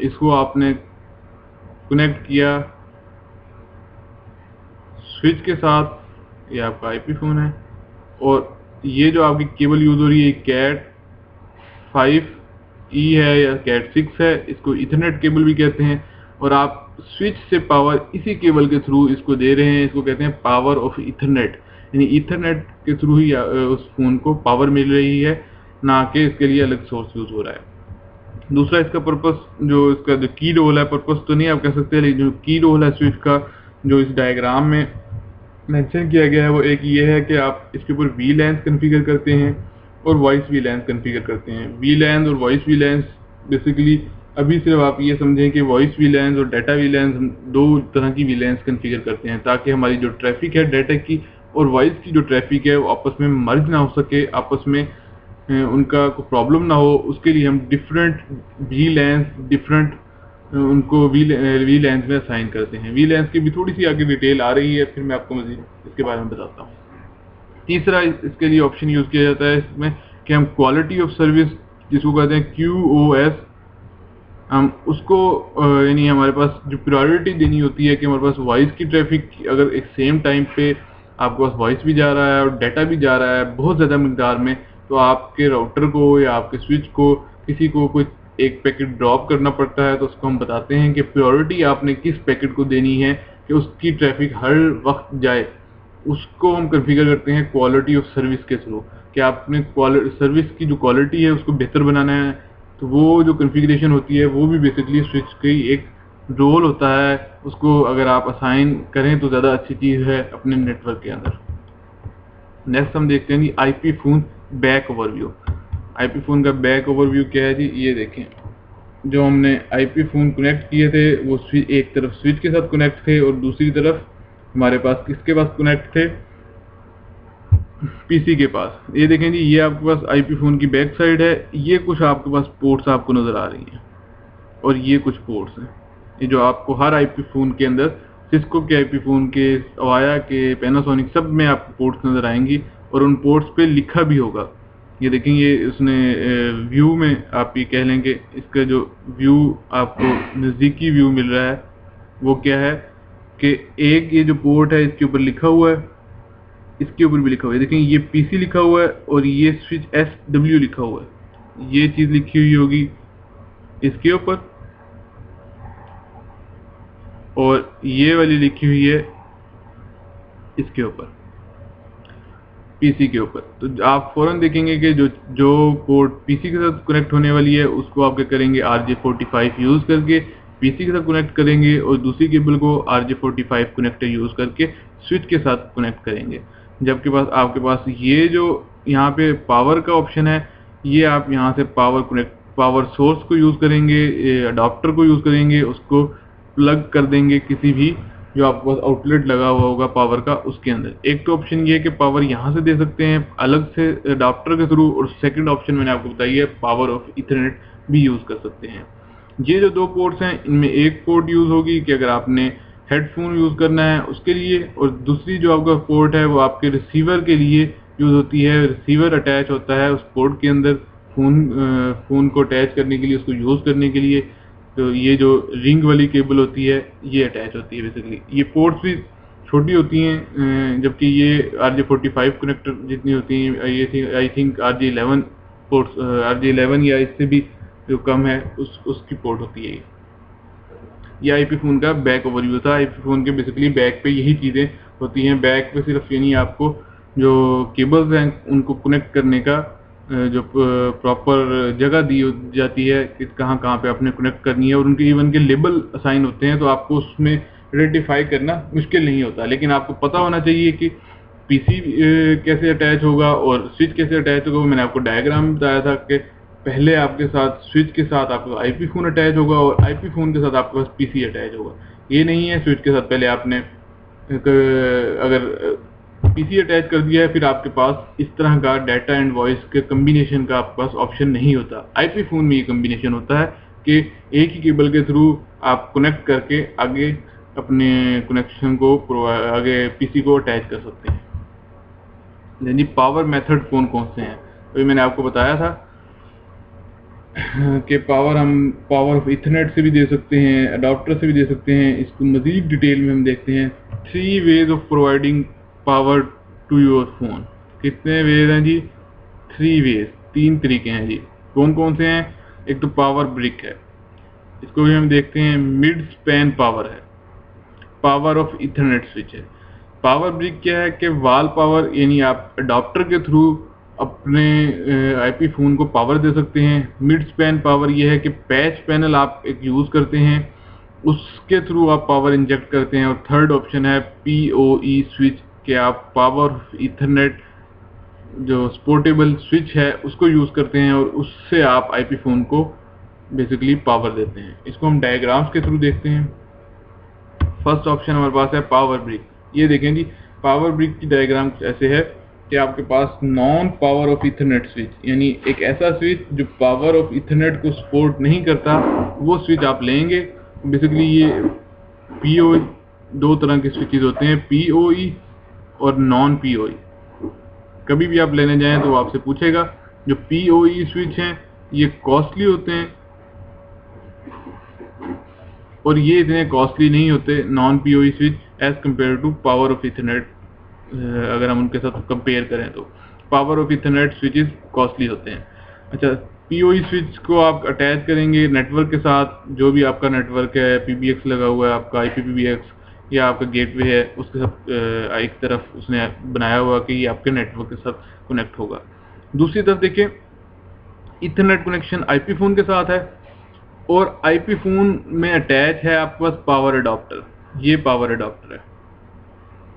Speaker 1: इसको आपने कनेक्ट किया स्विच के साथ, ये आपका IP फोन है, और ये जो आपकी केबल यूज़ हो रही है Cat5E है या Cat6 है, इसको इथरनेट केबल भी कहते हैं। और आप स्विच से पावर इसी केबल के थ्रू इसको दे रहे हैं, इसको कहते हैं पावर ऑफ इथरनेट। यानी इथरनेट के थ्रू ही उस फोन को पावर मिल रही है, ना कि इसके लिए अलग सोर्स यूज हो रहा है। दूसरा इसका पर्पस, जो इसका जो की रोल है, पर्पस तो नहीं आप कह सकते, लेकिन जो की रोल है स्विच का, जो इस डायग्राम में मेंशन किया गया है, वो एक ये है कि आप इसके ऊपर VLANs कॉन्फ़िगर करते हैं और वॉइस VLANs कॉन्फ़िगर करते हैं। VLANs और वॉइस VLANs बेसिकली अभी सिर्फ आप ये समझें कि वॉइस VLANs और डाटा VLANs, हम दो तरह की VLANs कॉन्फ़िगर करते हैं ताकि हमारी जो ट्रैफिक है डाटा की और वॉइस की जो ट्रैफिक है वो आपस में मर्ज ना हो सके, आपस में उनका कोई प्रॉब्लम ना हो। उसके लिए हम डिफरेंट VLANs, डिफरेंट उनको VLANs में असाइन करते हैं। VLANs की भी थोड़ी सी आगे डिटेल आ रही है, फिर मैं आपको मज़ीद इसके बारे में बताता हूँ। तीसरा इसके लिए ऑप्शन यूज़ किया जाता है इसमें कि हम क्वालिटी ऑफ सर्विस, जिसको कहते हैं QoS, हम उसको यानी हमारे पास जो प्रायोरिटी देनी होती है कि हमारे पास वॉइस की ट्रैफिक, अगर एक सेम टाइम पे आपके पास वॉइस भी जा रहा है और डाटा भी जा रहा है बहुत ज़्यादा मिकदार में, तो आपके राउटर को या आपके स्विच को किसी को कोई एक पैकेट ड्रॉप करना पड़ता है, तो उसको हम बताते हैं कि प्रायोरिटी आपने किस पैकेट को देनी है कि उसकी ट्रैफिक हर वक्त जाए। उसको हम कॉन्फ़िगर करते हैं क्वालिटी ऑफ सर्विस के थ्रू, कि आपने सर्विस की जो क्वालिटी है उसको बेहतर बनाना है। तो वो जो कॉन्फ़िगरेशन होती है वो भी बेसिकली स्विच की एक रोल होता है, उसको अगर आप असाइन करें तो ज़्यादा अच्छी चीज़ है अपने नेटवर्क के अंदर। नेक्स्ट हम देखते हैं जी IP phone back overview. IP phone का बैक ओवरव्यू क्या है जी, ये देखें। जो हमने IP फोन कनेक्ट किए थे वो एक तरफ स्विच के साथ कनेक्ट थे और दूसरी तरफ हमारे पास किसके पास कनेक्ट थे, PC के पास। ये देखें जी, ये आपके पास IP फोन की बैक साइड है। ये कुछ आपके पास पोर्ट्स आपको नज़र आ रही हैं और ये कुछ पोर्ट्स हैं, ये जो आपको हर IP फोन के अंदर, सिस्को के IP फोन के, अवाया के, पैनासोनिक, सब में आपको पोर्ट्स नज़र आएंगी और उन पोर्ट्स पे लिखा भी होगा। ये देखेंगे उसने व्यू में आप ये कह लेंगे, इसका जो व्यू आपको नज़दीकी व्यू मिल रहा है वो क्या है कि एक ये जो पोर्ट है इसके ऊपर लिखा हुआ है, इसके ऊपर भी लिखा हुआ है। देखें ये PC लिखा हुआ है और ये स्विच SW लिखा हुआ है। ये चीज़ लिखी हुई होगी इसके ऊपर और ये वाली लिखी हुई है इसके ऊपर, PC के ऊपर। तो आप फौरन देखेंगे कि जो पोर्ट PC के साथ कनेक्ट होने वाली है उसको आप क्या करेंगे, RJ45 यूज़ करके PC के साथ कनेक्ट करेंगे और दूसरी केबल को RJ45 कनेक्टर यूज़ करके स्विच के साथ कनेक्ट करेंगे। जबकि आपके पास ये जो यहाँ पे पावर का ऑप्शन है, ये आप यहाँ से पावर सोर्स को यूज़ करेंगे, अडाप्टर को यूज़ करेंगे, उसको प्लग कर देंगे किसी भी जो आपके पास आउटलेट लगा हुआ होगा पावर का, उसके अंदर। एक तो ऑप्शन ये है कि पावर यहाँ से दे सकते हैं अलग से अडाप्टर के थ्रू, और सेकंड ऑप्शन मैंने आपको बताई है पावर ऑफ इथरनेट भी यूज़ कर सकते हैं। ये जो दो पोर्ट्स हैं इनमें एक पोर्ट यूज़ होगी कि अगर आपने हेडफोन यूज़ करना है उसके लिए, और दूसरी जो आपका पोर्ट है वो आपके रिसीवर के लिए यूज़ होती है। रिसीवर अटैच होता है उस पोर्ट के अंदर फ़ोन को अटैच करने के लिए, उसको यूज़ करने के लिए। तो ये जो रिंग वाली केबल होती है ये अटैच होती है बेसिकली। ये पोर्ट्स भी छोटी होती हैं, जबकि ये RJ45 कनेक्टर जितनी होती हैं, ये I think RJ11 ports, RJ11 या इससे भी जो कम है उसकी पोर्ट होती है। ये आईपी फ़ोन का बैक ओवरव्यू था। आईपी फ़ोन के बेसिकली बैक पे यही चीज़ें होती हैं। बैक पे सिर्फ यानी आपको जो केबल्स हैं उनको कनेक्ट करने का जो प्रॉपर जगह दी जाती है कि कहाँ कहाँ पे आपने कनेक्ट करनी है, और उनके इवन के लेबल असाइन होते हैं, तो आपको उसमें आइडेंटिफाई करना मुश्किल नहीं होता। लेकिन आपको पता होना चाहिए कि पीसी कैसे अटैच होगा और स्विच कैसे अटैच होगा। मैंने आपको डायग्राम बताया था कि पहले आपके साथ स्विच के साथ आपका आईपी फ़ोन अटैच होगा और आईपी फ़ोन के साथ आपके पास पीसी अटैच होगा। ये नहीं है स्विच के साथ पहले आपने अगर पीसी अटैच कर दिया है फिर आपके पास इस तरह का डाटा एंड वॉइस के कम्बिनेशन का आपके पास ऑप्शन नहीं होता। आईपी फ़ोन में ये कम्बिनेशन होता है कि एक ही केबल के थ्रू आप कनेक्ट करके आगे अपने कनेक्शन को आगे पीसी को अटैच कर सकते हैं। यानी पावर मेथड कौन से हैं, तो मैंने आपको बताया था कि हम पावर ऑफ इथरनेट से भी दे सकते हैं, अडाप्टर से भी दे सकते हैं। इसको मज़ीद डिटेल में हम देखते हैं। 3 ways of providing power to your phone. कितने वेज हैं जी? 3 वेज, 3 तरीके हैं जी। कौन से हैं? एक तो पावर ब्रिक है, इसको भी हम देखते हैं। मिड स्पैन पावर है, पावर ऑफ इथरनेट स्विच है। पावर ब्रिक क्या है कि वॉल पावर, यानी आप अडाप्टर के थ्रू अपने आईपी फ़ोन को पावर दे सकते हैं। मिड स्पैन पावर ये है कि पैच पैनल आप एक यूज़ करते हैं, उसके थ्रू आप पावर इंजेक्ट करते हैं। और थर्ड ऑप्शन है PoE स्विच, कि आप पावर इथरनेट जो पोर्टेबल स्विच है उसको यूज़ करते हैं और उससे आप आईपी फ़ोन को बेसिकली पावर देते हैं। इसको हम डायग्राम्स के थ्रू देखते हैं। फर्स्ट ऑप्शन हमारे पास है पावर ब्रिक। ये देखें जी, पावर ब्रिक की डायग्राम ऐसे है कि आपके पास non power of Ethernet switch, यानी एक ऐसा स्विच जो पावर ऑफ इथरनेट को सपोर्ट नहीं करता, वो स्विच आप लेंगे। बेसिकली ये PoE, 2 तरह के स्विचेस होते हैं, PoE और नॉन PoE। कभी भी आप लेने जाएं तो आपसे पूछेगा। जो PoE स्विच हैं ये कॉस्टली होते हैं और ये इतने कॉस्टली नहीं होते non PoE switch as compare to power of Ethernet. अगर हम उनके साथ कंपेयर करें तो power of Ethernet switches costly होते हैं। अच्छा, PoE स्विच को आप अटैच करेंगे नेटवर्क के साथ, जो भी आपका नेटवर्क है, PBX लगा हुआ है आपका, IPPBX या आपका गेटवे है, उसके साथ एक तरफ उसने बनाया हुआ कि ये आपके नेटवर्क के साथ कनेक्ट होगा। दूसरी तरफ देखें, इथरनेट कनेक्शन आईपी फ़ोन के साथ है और आईपी फ़ोन में अटैच है आपके पास पावर अडॉप्टर। ये पावर अडॉप्टर है,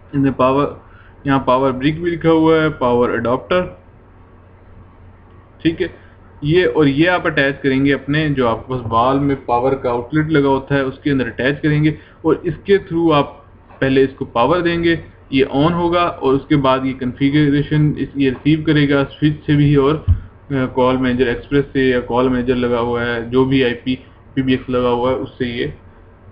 Speaker 1: इसमें पावर, यहाँ पावर ब्रिक भी लिखा हुआ है, पावर अडॉप्टर, ठीक है। ये आप अटैच करेंगे अपने जो आपके पास वॉल में पावर का आउटलेट लगा होता है उसके अंदर अटैच करेंगे और इसके थ्रू आप पहले इसको पावर देंगे, ये ऑन होगा और उसके बाद ये कॉन्फ़िगरेशन ये रिसीव करेगा स्विच से भी और कॉल मैनेजर एक्सप्रेस से, या कॉल मैनेजर लगा हुआ है जो भी IPPBX लगा हुआ है उससे ये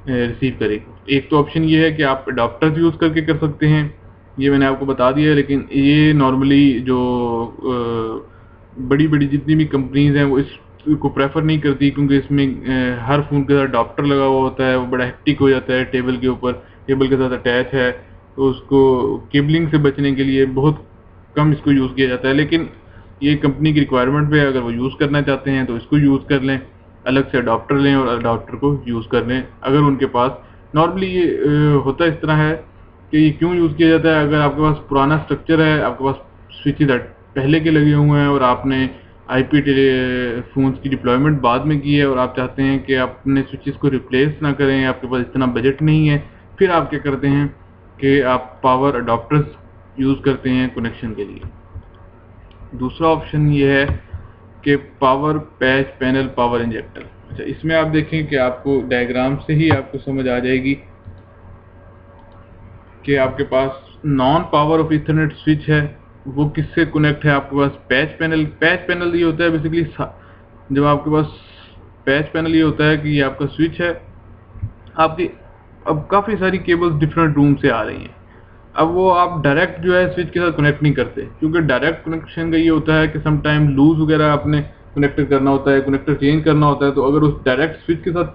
Speaker 1: रिसीव करेगा। एक तो ऑप्शन ये है कि आप अडॉप्टर यूज़ करके कर सकते हैं, ये मैंने आपको बता दिया है। लेकिन ये नॉर्मली जो बड़ी बड़ी जितनी भी कंपनीज हैं वो इसको प्रेफर नहीं करती, क्योंकि इसमें हर फ़ोन के साथ अडॉप्टर लगा हुआ होता है, वो बड़ा हेक्टिक हो जाता है। टेबल के ऊपर केबल के साथ अटैच है तो उसको केबलिंग से बचने के लिए बहुत कम इसको यूज़ किया जाता है। लेकिन ये कंपनी की रिक्वायरमेंट पे अगर वो यूज़ करना चाहते हैं तो इसको यूज़ कर लें, अलग से अडॉप्टर लें और अडॉप्टर को यूज़ कर लें। अगर उनके पास नॉर्मली ये होता इस तरह है कि ये क्यों यूज़ किया जाता है, अगर आपके पास पुराना स्ट्रक्चर है, आपके पास स्विचेज पहले के लगे हुए हैं और आपने आईपी टेलीफोन्स की डिप्लॉयमेंट बाद में की है और आप चाहते हैं कि आप अपने स्विचेस को रिप्लेस ना करें, आपके पास इतना बजट नहीं है, फिर आप क्या करते हैं कि आप पावर अडॉप्टर्स यूज़ करते हैं कनेक्शन के लिए। दूसरा ऑप्शन ये है कि power patch panel power injector. अच्छा, इसमें आप देखें कि आपको डायग्राम से ही आपको समझ आ जाएगी कि आपके पास non power of Ethernet switch है, वो किससे कनेक्ट है। आपके पास पैच पैनल ये होता है बेसिकली, जब आपके पास पैच पैनल ये होता है कि ये आपका स्विच है, आपकी अब काफ़ी सारी केबल्स डिफरेंट रूम से आ रही हैं। अब वो आप डायरेक्ट जो है स्विच के साथ कनेक्ट नहीं करते, क्योंकि डायरेक्ट कनेक्शन का ये होता है कि सम टाइम लूज वगैरह आपने कनेक्टर करना होता है, कनेक्टर चेंज करना होता है। तो अगर उस डायरेक्ट स्विच के साथ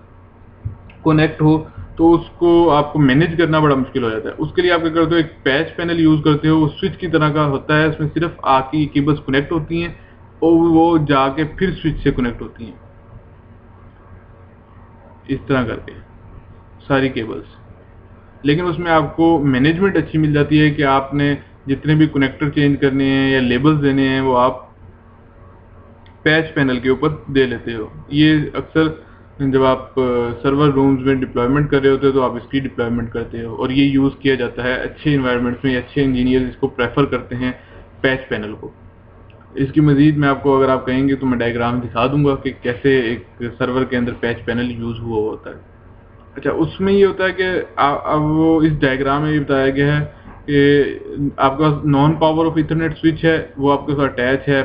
Speaker 1: कनेक्ट हो तो उसको आपको मैनेज करना बड़ा मुश्किल हो जाता है। उसके लिए आप क्या करते हो, एक पैच पैनल यूज करते हो, वो स्विच की तरह का होता है, उसमें सिर्फ आकी केबल्स कनेक्ट होती हैं और वो जाके फिर स्विच से कनेक्ट होती हैं, इस तरह करके सारी केबल्स। लेकिन उसमें आपको मैनेजमेंट अच्छी मिल जाती है कि आपने जितने भी कनेक्टर चेंज करने हैं या लेबल्स देने हैं वो आप पैच पैनल के ऊपर दे लेते हो। ये अक्सर जब आप सर्वर रूम्स में डिप्लॉयमेंट कर रहे होते हो तो आप इसकी डिप्लॉयमेंट करते हो, और ये यूज़ किया जाता है अच्छे इन्वायरमेंट्स में। अच्छे इंजीनियर इसको प्रेफर करते हैं पैच पैनल को। इसकी मजीद मैं आपको, अगर आप कहेंगे तो मैं डायग्राम दिखा दूंगा कि कैसे एक सर्वर के अंदर पैच पैनल यूज़ हुआ होता है। अच्छा, उसमें ये होता है कि अब वो इस डायग्राम में ये बताया गया है कि आपके पास non power of Ethernet switch है, वो आपके साथ अटैच है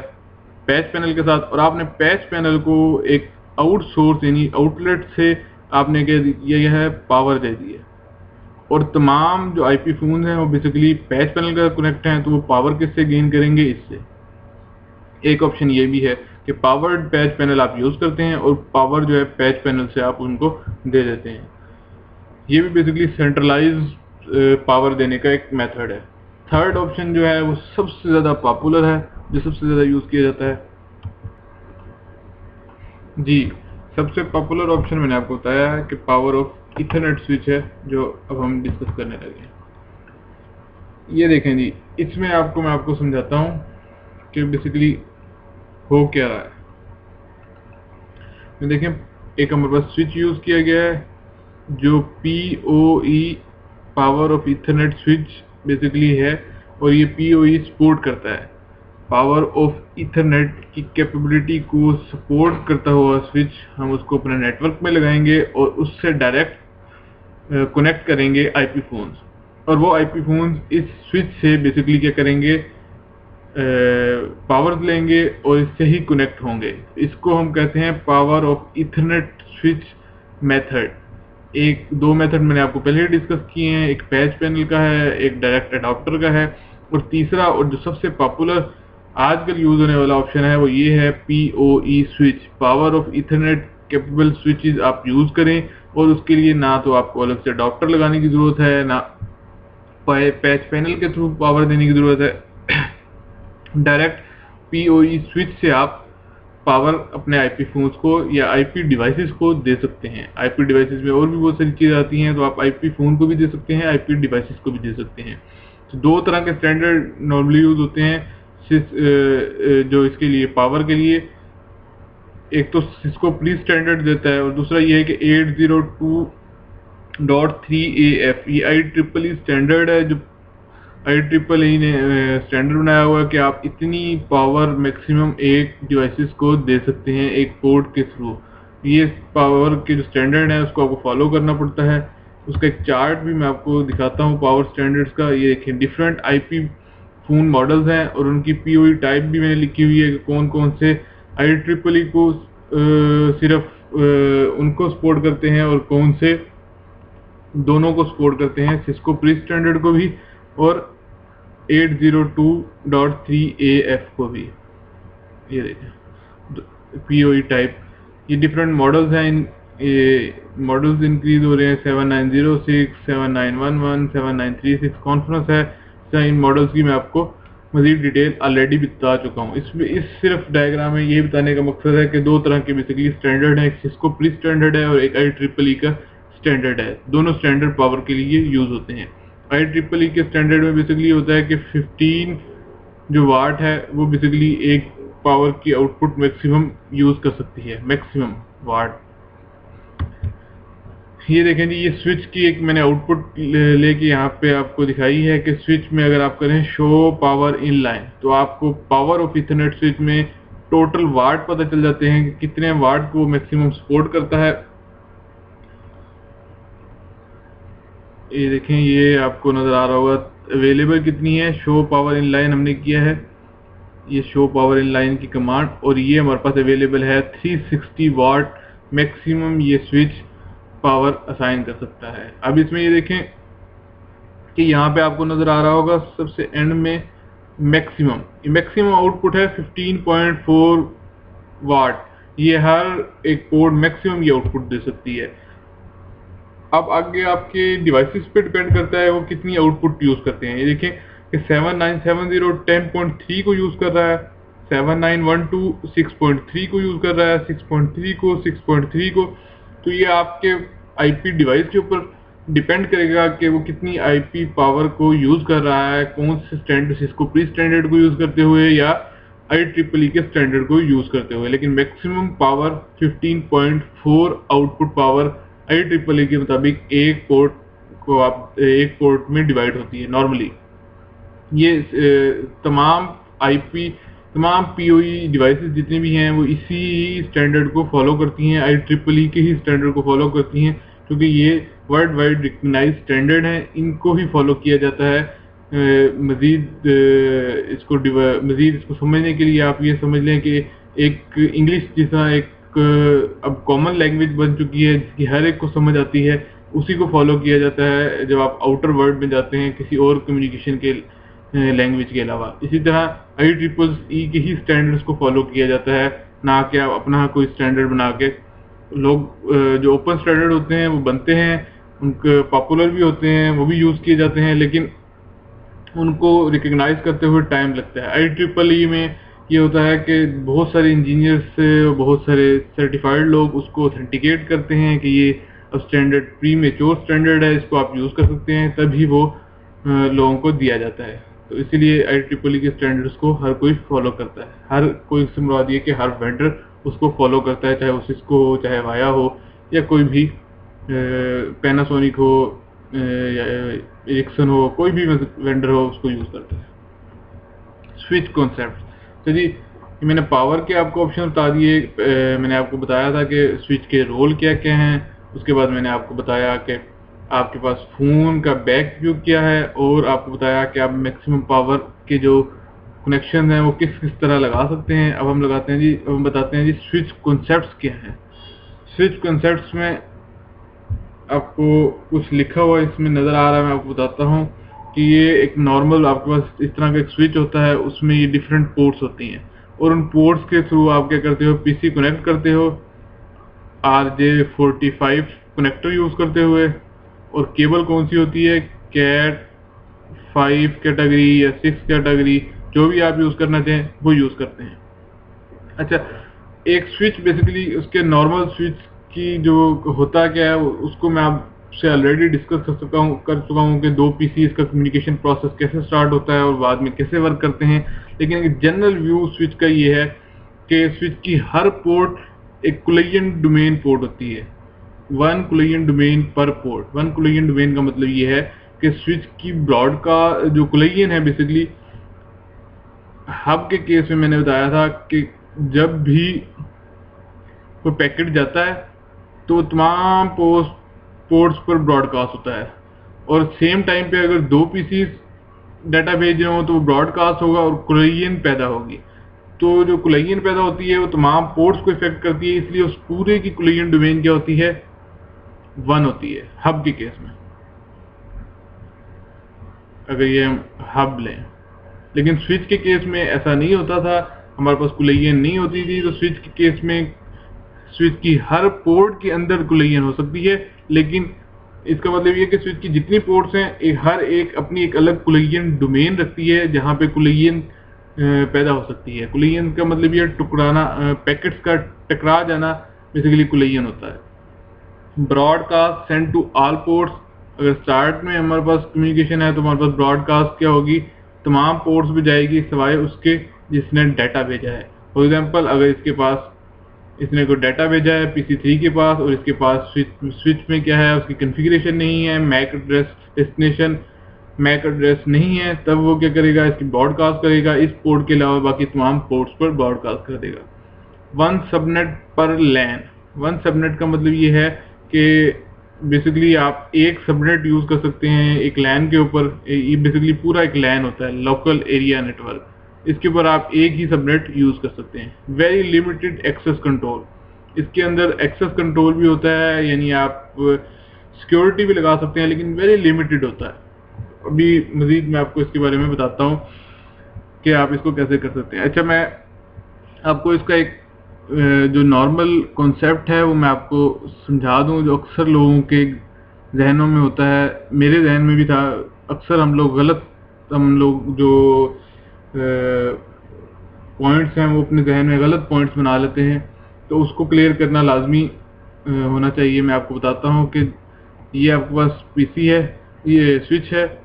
Speaker 1: पैच पैनल के साथ, और आपने पैच पैनल को एक आउटसोर्स यानी आउटलेट से आपने क्या दिया है, पावर दे दी है। और तमाम जो आईपी फोन हैं वो बेसिकली पैच पैनल का कनेक्ट हैं, तो वो पावर किससे गेन करेंगे, इससे। एक ऑप्शन ये भी है कि पावर्ड पैच पैनल आप यूज करते हैं और पावर जो है पैच पैनल से आप उनको दे देते हैं। ये भी बेसिकली सेंट्रलाइज पावर देने का एक मेथड है। थर्ड ऑप्शन जो है वो सबसे ज़्यादा पॉपुलर है, जो सबसे ज़्यादा यूज़ किया जाता है। जी, सबसे पॉपुलर ऑप्शन मैंने आपको बताया है कि पावर ऑफ इथरनेट स्विच है, जो अब हम डिस्कस करने लगे हैं। ये देखें जी, इसमें मैं आपको समझाता हूँ कि बेसिकली हो क्या रहा है। देखें, एक हमारे पास स्विच यूज़ किया गया है जो PoE power of Ethernet switch basically है, और ये PoE सपोर्ट करता है। पावर ऑफ इथरनेट की कैपेबिलिटी को सपोर्ट करता हुआ स्विच हम उसको अपने नेटवर्क में लगाएंगे और उससे डायरेक्ट कनेक्ट करेंगे आईपी फोन्स, और वो आईपी फोन्स इस स्विच से बेसिकली क्या करेंगे, पावर लेंगे और इससे ही कनेक्ट होंगे। इसको हम कहते हैं power of Ethernet switch method. एक दो मेथड मैंने आपको पहले ही डिस्कस किए हैं, एक पैच पैनल का है, एक डायरेक्ट अडॉप्टर का है, और तीसरा और जो सबसे पॉपुलर आजकल यूज होने वाला ऑप्शन है वो ये है PoE switch, power of Ethernet capable switches आप यूज करें, और उसके लिए ना तो आपको अलग से अडॉप्टर लगाने की जरूरत है, ना पैच पैनल के थ्रू पावर देने की जरूरत है। डायरेक्ट PoE स्विच से आप पावर अपने आईपी फोन्स को या आईपी डिवाइसेस को दे सकते हैं। आईपी डिवाइसेस में और भी बहुत सारी चीज़ें आती हैं, तो आप आईपी फोन को भी दे सकते हैं, आईपी डिवाइसेस को भी दे सकते हैं। तो दो तरह के स्टैंडर्ड नॉर्मली यूज होते हैं जो इसके लिए पावर के लिए। एक तो सिस्को प्री स्टैंडर्ड देता है, और दूसरा ये है कि 802.3AF ये IEEE स्टैंडर्ड है, जो IEEE ने स्टैंडर्ड बनाया हुआ है कि आप इतनी पावर मैक्सिमम एक डिवाइसेस को दे सकते हैं एक पोर्ट के थ्रू। ये पावर के जो स्टैंडर्ड है उसको आपको फॉलो करना पड़ता है। उसका एक चार्ट भी मैं आपको दिखाता हूँ पावर स्टैंडर्ड्स का। ये देखें, डिफरेंट आईपी फोन मॉडल्स हैं और उनकी PoE टाइप भी मैंने लिखी हुई है कि कौन कौन से IEEE को सिर्फ उनको सपोर्ट करते हैं और कौन से दोनों को सपोर्ट करते हैं, सिस्को प्री स्टैंडर्ड को भी और 802.3AF को भी। ये देखें PoE टाइप, ये डिफरेंट मॉडल्स हैं। ये मॉडल्स इंक्रीज हो रहे हैं, 7906, 7911, 7936 कॉन्फ्रेंस है। इन मॉडल्स की मैं आपको मजीद डिटेल ऑलरेडी बता चुका हूँ। इस सिर्फ डायग्राम में ये बताने का मकसद है कि दो तरह के बेसिकली स्टैंडर्ड है, एक सिस्को प्री स्टैंडर्ड है और एक IEEE का स्टैंडर्ड है। दोनों स्टैंडर्ड पावर के लिए यूज होते हैं। IEEE के स्टैंडर्ड में बेसिकली होता है कि 15 जो वाट है वो बेसिकली एक पावर की आउटपुट मैक्सिमम यूज कर सकती है, मैक्सिमम वाट। ये देखें जी, ये स्विच की एक मैंने आउटपुट लेके यहाँ पे आपको दिखाई है कि स्विच में अगर आप करें शो पावर इन लाइन, तो आपको पावर ऑफ इथरनेट स्विच में टोटल वाट पता चल जाते हैं कि कितने वाट को मैक्सिमम सपोर्ट करता है। ये देखें, ये आपको नजर आ रहा होगा अवेलेबल कितनी है, शो पावर इन लाइन हमने किया है, ये शो पावर इन लाइन की कमांड, और ये हमारे पास अवेलेबल है 360 वाट मैक्सिमम ये स्विच पावर असाइन कर सकता है। अब इसमें ये देखें कि यहाँ पे आपको नजर आ रहा होगा सबसे एंड में मैक्सिमम आउटपुट है 15.4 वाट। ये हर एक पोर्ट मैक्सिमम ये आउटपुट दे सकती है। अब आगे आपके डिवाइसेस पे डिपेंड करता है वो कितनी आउटपुट यूज़ करते हैं। ये देखें कि 7970 10.3 को यूज़ कर रहा है, 7912 6.3 को यूज़ कर रहा है, 6.3 को, 6.3 को। तो ये आपके आईपी डिवाइस के ऊपर डिपेंड करेगा कि वो कितनी आईपी पावर को यूज़ कर रहा है, कौन से स्टैंडर्ड, सिस्को प्री स्टैंडर्ड को यूज़ करते हुए या IEEE के स्टैंडर्ड को यूज़ करते हुए। लेकिन maximum power 15.4 output power IEEE के मुताबिक एक पोर्ट में डिवाइड होती है नॉर्मली। ये तमाम PoE डिवाइसेस जितनी भी हैं वो इसी स्टैंडर्ड को फॉलो करती हैं, IEEE के ही स्टैंडर्ड को फॉलो करती हैं, क्योंकि ये वर्ल्ड वाइड रिकग्नाइज स्टैंडर्ड हैं, इनको ही फॉलो किया जाता है। मज़ीद इसको समझने के लिए आप ये समझ लें कि एक इंग्लिश जितना एक अब कॉमन लैंग्वेज बन चुकी है जिसकी हर एक को समझ आती है, उसी को फॉलो किया जाता है जब आप आउटर वर्ल्ड में जाते हैं किसी और कम्युनिकेशन के लैंग्वेज के अलावा। इसी तरह IEEE के ही स्टैंडर्ड्स को फॉलो किया जाता है, ना कि आप अपना कोई स्टैंडर्ड बना के। लोग जो ओपन स्टैंडर्ड होते हैं वो बनते हैं, उनके पॉपुलर भी होते हैं, वो भी यूज़ किए जाते हैं, लेकिन उनको रिकग्नाइज करते हुए टाइम लगता है। IEEE में ये होता है कि बहुत सारे इंजीनियर्स, बहुत सारे सर्टिफाइड लोग उसको ऑथेंटिकेट करते हैं कि ये अब स्टैंडर्ड प्री मेच्योर स्टैंडर्ड है, इसको आप यूज़ कर सकते हैं, तभी वो लोगों को दिया जाता है। तो इसीलिए IEEE के स्टैंडर्ड्स को हर कोई फॉलो करता है, हर कोई से मुराद ये कि हर वेंडर उसको फॉलो करता है, चाहे वो सिस्को हो, चाहे वाया हो, या कोई भी पैनासोनिक हो या एरिक्सन हो, कोई भी वेंडर हो उसको यूज़ करता है। स्विच कॉन्सेप्ट, तो जी मैंने पावर के आपको ऑप्शन बता दिए, मैंने आपको बताया था कि स्विच के रोल क्या क्या हैं, उसके बाद मैंने आपको बताया कि आपके पास फ़ोन का बैक व्यू क्या है, और आपको बताया कि आप मैक्सिमम पावर के जो कनेक्शन हैं वो किस किस तरह लगा सकते हैं। अब हम बताते हैं जी स्विच कॉन्सेप्ट्स क्या हैं। स्विच कॉन्सेप्ट्स में आपको कुछ लिखा हुआ इसमें नज़र आ रहा है, मैं आपको बताता हूँ कि ये एक नॉर्मल आपके पास इस तरह का एक स्विच होता है, उसमें ये डिफरेंट पोर्ट्स होती हैं, और उन पोर्ट्स के थ्रू आप क्या करते हो, पीसी कनेक्ट करते हो RJ45 कनेक्टर यूज़ करते हुए, और केबल कौन सी होती है, कैट 5 कैटेगरी या 6 कैटेगरी, जो भी आप यूज़ करना चाहें वो यूज़ करते हैं। अच्छा, एक स्विच बेसिकली उसके नॉर्मल स्विच की जो होता क्या है उसको मैं आपसे ऑलरेडी डिस्कस कर चुका हूँ कि दो पीसी का कम्युनिकेशन प्रोसेस कैसे स्टार्ट होता है और बाद में कैसे वर्क करते हैं। लेकिन एक जनरल व्यू स्विच का ये है कि स्विच की हर पोर्ट एक कुलियन डोमेन पोर्ट होती है, 1 कुलियन डोमेन पर पोर्ट। 1 कुलियन डोमेन का मतलब ये है कि स्विच की ब्रॉड का जो कुलियन है, बेसिकली हब के केस में मैंने बताया था कि जब भी कोई पैकेट जाता है तो तमाम पोर्ट्स पर ब्रॉडकास्ट होता है, और सेम टाइम पे अगर दो पीसीज डाटा भेज रहे हो तो वो ब्रॉडकास्ट होगा और कुलियन पैदा होगी। तो जो कुलियन पैदा होती है वो तमाम पोर्ट्स को इफेक्ट करती है, इसलिए उस पूरे की कुलियन डोमेन क्या होती है, 1 होती है हब के केस में, अगर ये हम हब लें। लेकिन स्विच के केस में ऐसा नहीं होता था, हमारे पास कुलियन नहीं होती थी। तो स्विच के केस में स्विच की हर पोर्ट के अंदर कुलियन हो सकती है, लेकिन इसका मतलब ये कि स्विच की जितनी पोर्ट्स हैं हर एक अपनी एक अलग कुलियन डोमेन रखती है जहाँ पे कुलियन पैदा हो सकती है। कुलियन का मतलब ये टुकराना, पैकेट्स का टकरा जाना बेसिकली कुलियन होता है। Broadcast send to all ports, अगर स्टार्ट में हमारे पास कम्युनिकेशन है तो हमारे पास ब्रॉडकास्ट क्या होगी, तमाम पोर्ट्स पे जाएगी सिवाय उसके जिसने डाटा भेजा है। फॉर एग्जांपल, अगर इसने कोई डाटा भेजा है PC3 के पास और इसके पास स्विच में क्या है, उसकी कॉन्फ़िगरेशन नहीं है, MAC address destination MAC address नहीं है, तब वो क्या करेगा, इसकी ब्रॉडकास्ट करेगा, इस पोर्ट के अलावा बाकी तमाम पोर्ट्स पर ब्रॉडकास्ट कर देगा। 1 सबनेट पर लैन। 1 सबनेट का मतलब ये है कि बेसिकली आप एक सबनेट यूज़ कर सकते हैं एक लैन के ऊपर। ये बेसिकली पूरा एक लैन होता है, लोकल एरिया नेटवर्क, इसके ऊपर आप एक ही सबनेट यूज़ कर सकते हैं। वेरी लिमिटेड एक्सेस कंट्रोल, इसके अंदर एक्सेस कंट्रोल भी होता है, यानी आप सिक्योरिटी भी लगा सकते हैं, लेकिन वेरी लिमिटेड होता है। अभी मज़ीद मैं आपको इसके बारे में बताता हूँ कि आप इसको कैसे कर सकते हैं। अच्छा, मैं आपको इसका एक जो नॉर्मल कॉन्सेप्ट है वो मैं आपको समझा दूँ, जो अक्सर लोगों के जहनों में होता है, मेरे जहन में भी था, अक्सर हम लोग जो पॉइंट्स हैं वो अपने जहन में गलत पॉइंट्स बना लेते हैं, तो उसको क्लियर करना लाजमी होना चाहिए। मैं आपको बताता हूँ कि ये आपके पास पीसी है, ये स्विच है,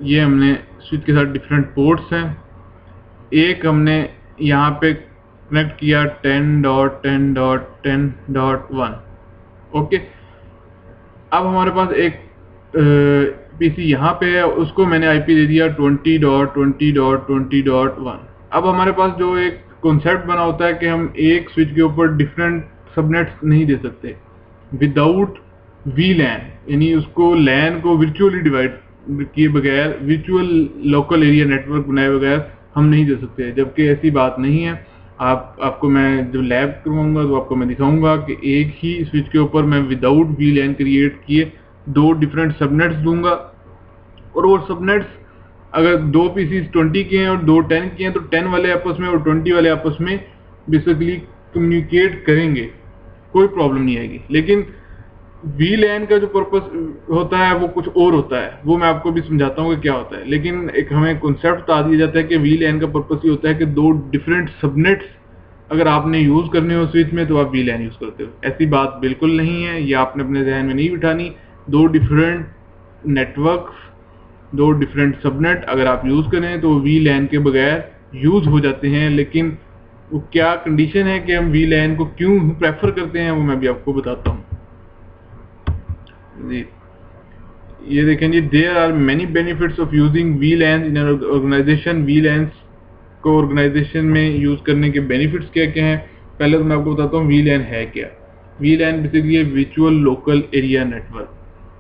Speaker 1: ये हमने स्विच के साथ डिफरेंट पोर्ट्स हैं। एक हमने यहाँ पे कनेक्ट किया 10.10.10.1, ओके। अब हमारे पास एक पीसी यहाँ पे है, उसको मैंने आईपी दे दिया 20.20.20.1। अब हमारे पास जो एक कॉन्सेप्ट बना होता है कि हम एक स्विच के ऊपर डिफरेंट सबनेट्स नहीं दे सकते विदाउट VLAN, यानी उसको लैन को वर्चुअली डिवाइड किए बगैर, वर्चुअल लोकल एरिया नेटवर्क बनाए बगैर हम नहीं दे सकते, जबकि ऐसी बात नहीं है। आपको मैं जब लैब करवाऊंगा तो आपको मैं दिखाऊंगा कि एक ही स्विच के ऊपर मैं विदाउट VLAN क्रिएट किए 2 डिफरेंट सबनेट्स दूंगा, और वो सबनेट्स अगर 2 पीसीज 20 के हैं और 2 10 के हैं तो 10 वाले आपस में और 20 वाले आपस में बेसिकली कम्युनिकेट करेंगे, कोई प्रॉब्लम नहीं आएगी। लेकिन VLAN का जो पर्पस होता है वो कुछ और होता है, वो मैं आपको भी समझाता हूँ कि क्या होता है। लेकिन एक हमें कॉन्सेप्ट बता दिया जाता है कि VLAN का पर्पस ये होता है कि 2 डिफरेंट सबनेट्स अगर आपने यूज करने हो स्विच में तो आप VLAN यूज करते हो। ऐसी बात बिल्कुल नहीं है, ये आपने अपने जहन में नहीं बिठानी। 2 डिफरेंट नेटवर्क्स, 2 डिफरेंट सबनेट अगर आप यूज करें तो VLAN के बगैर यूज हो जाते हैं। लेकिन वो क्या कंडीशन है कि हम VLAN को क्यों प्रेफर करते हैं वो मैं भी आपको बताता हूँ। ये देखें जी, there are many benefits of using VLAN in an organisation. VLANs को ऑर्गेनाइजेशन में यूज करने के बेनिफिट्स क्या क्या हैं। पहले तो मैं आपको बताता हूँ VLAN है क्या। VLAN basically virtual local area network.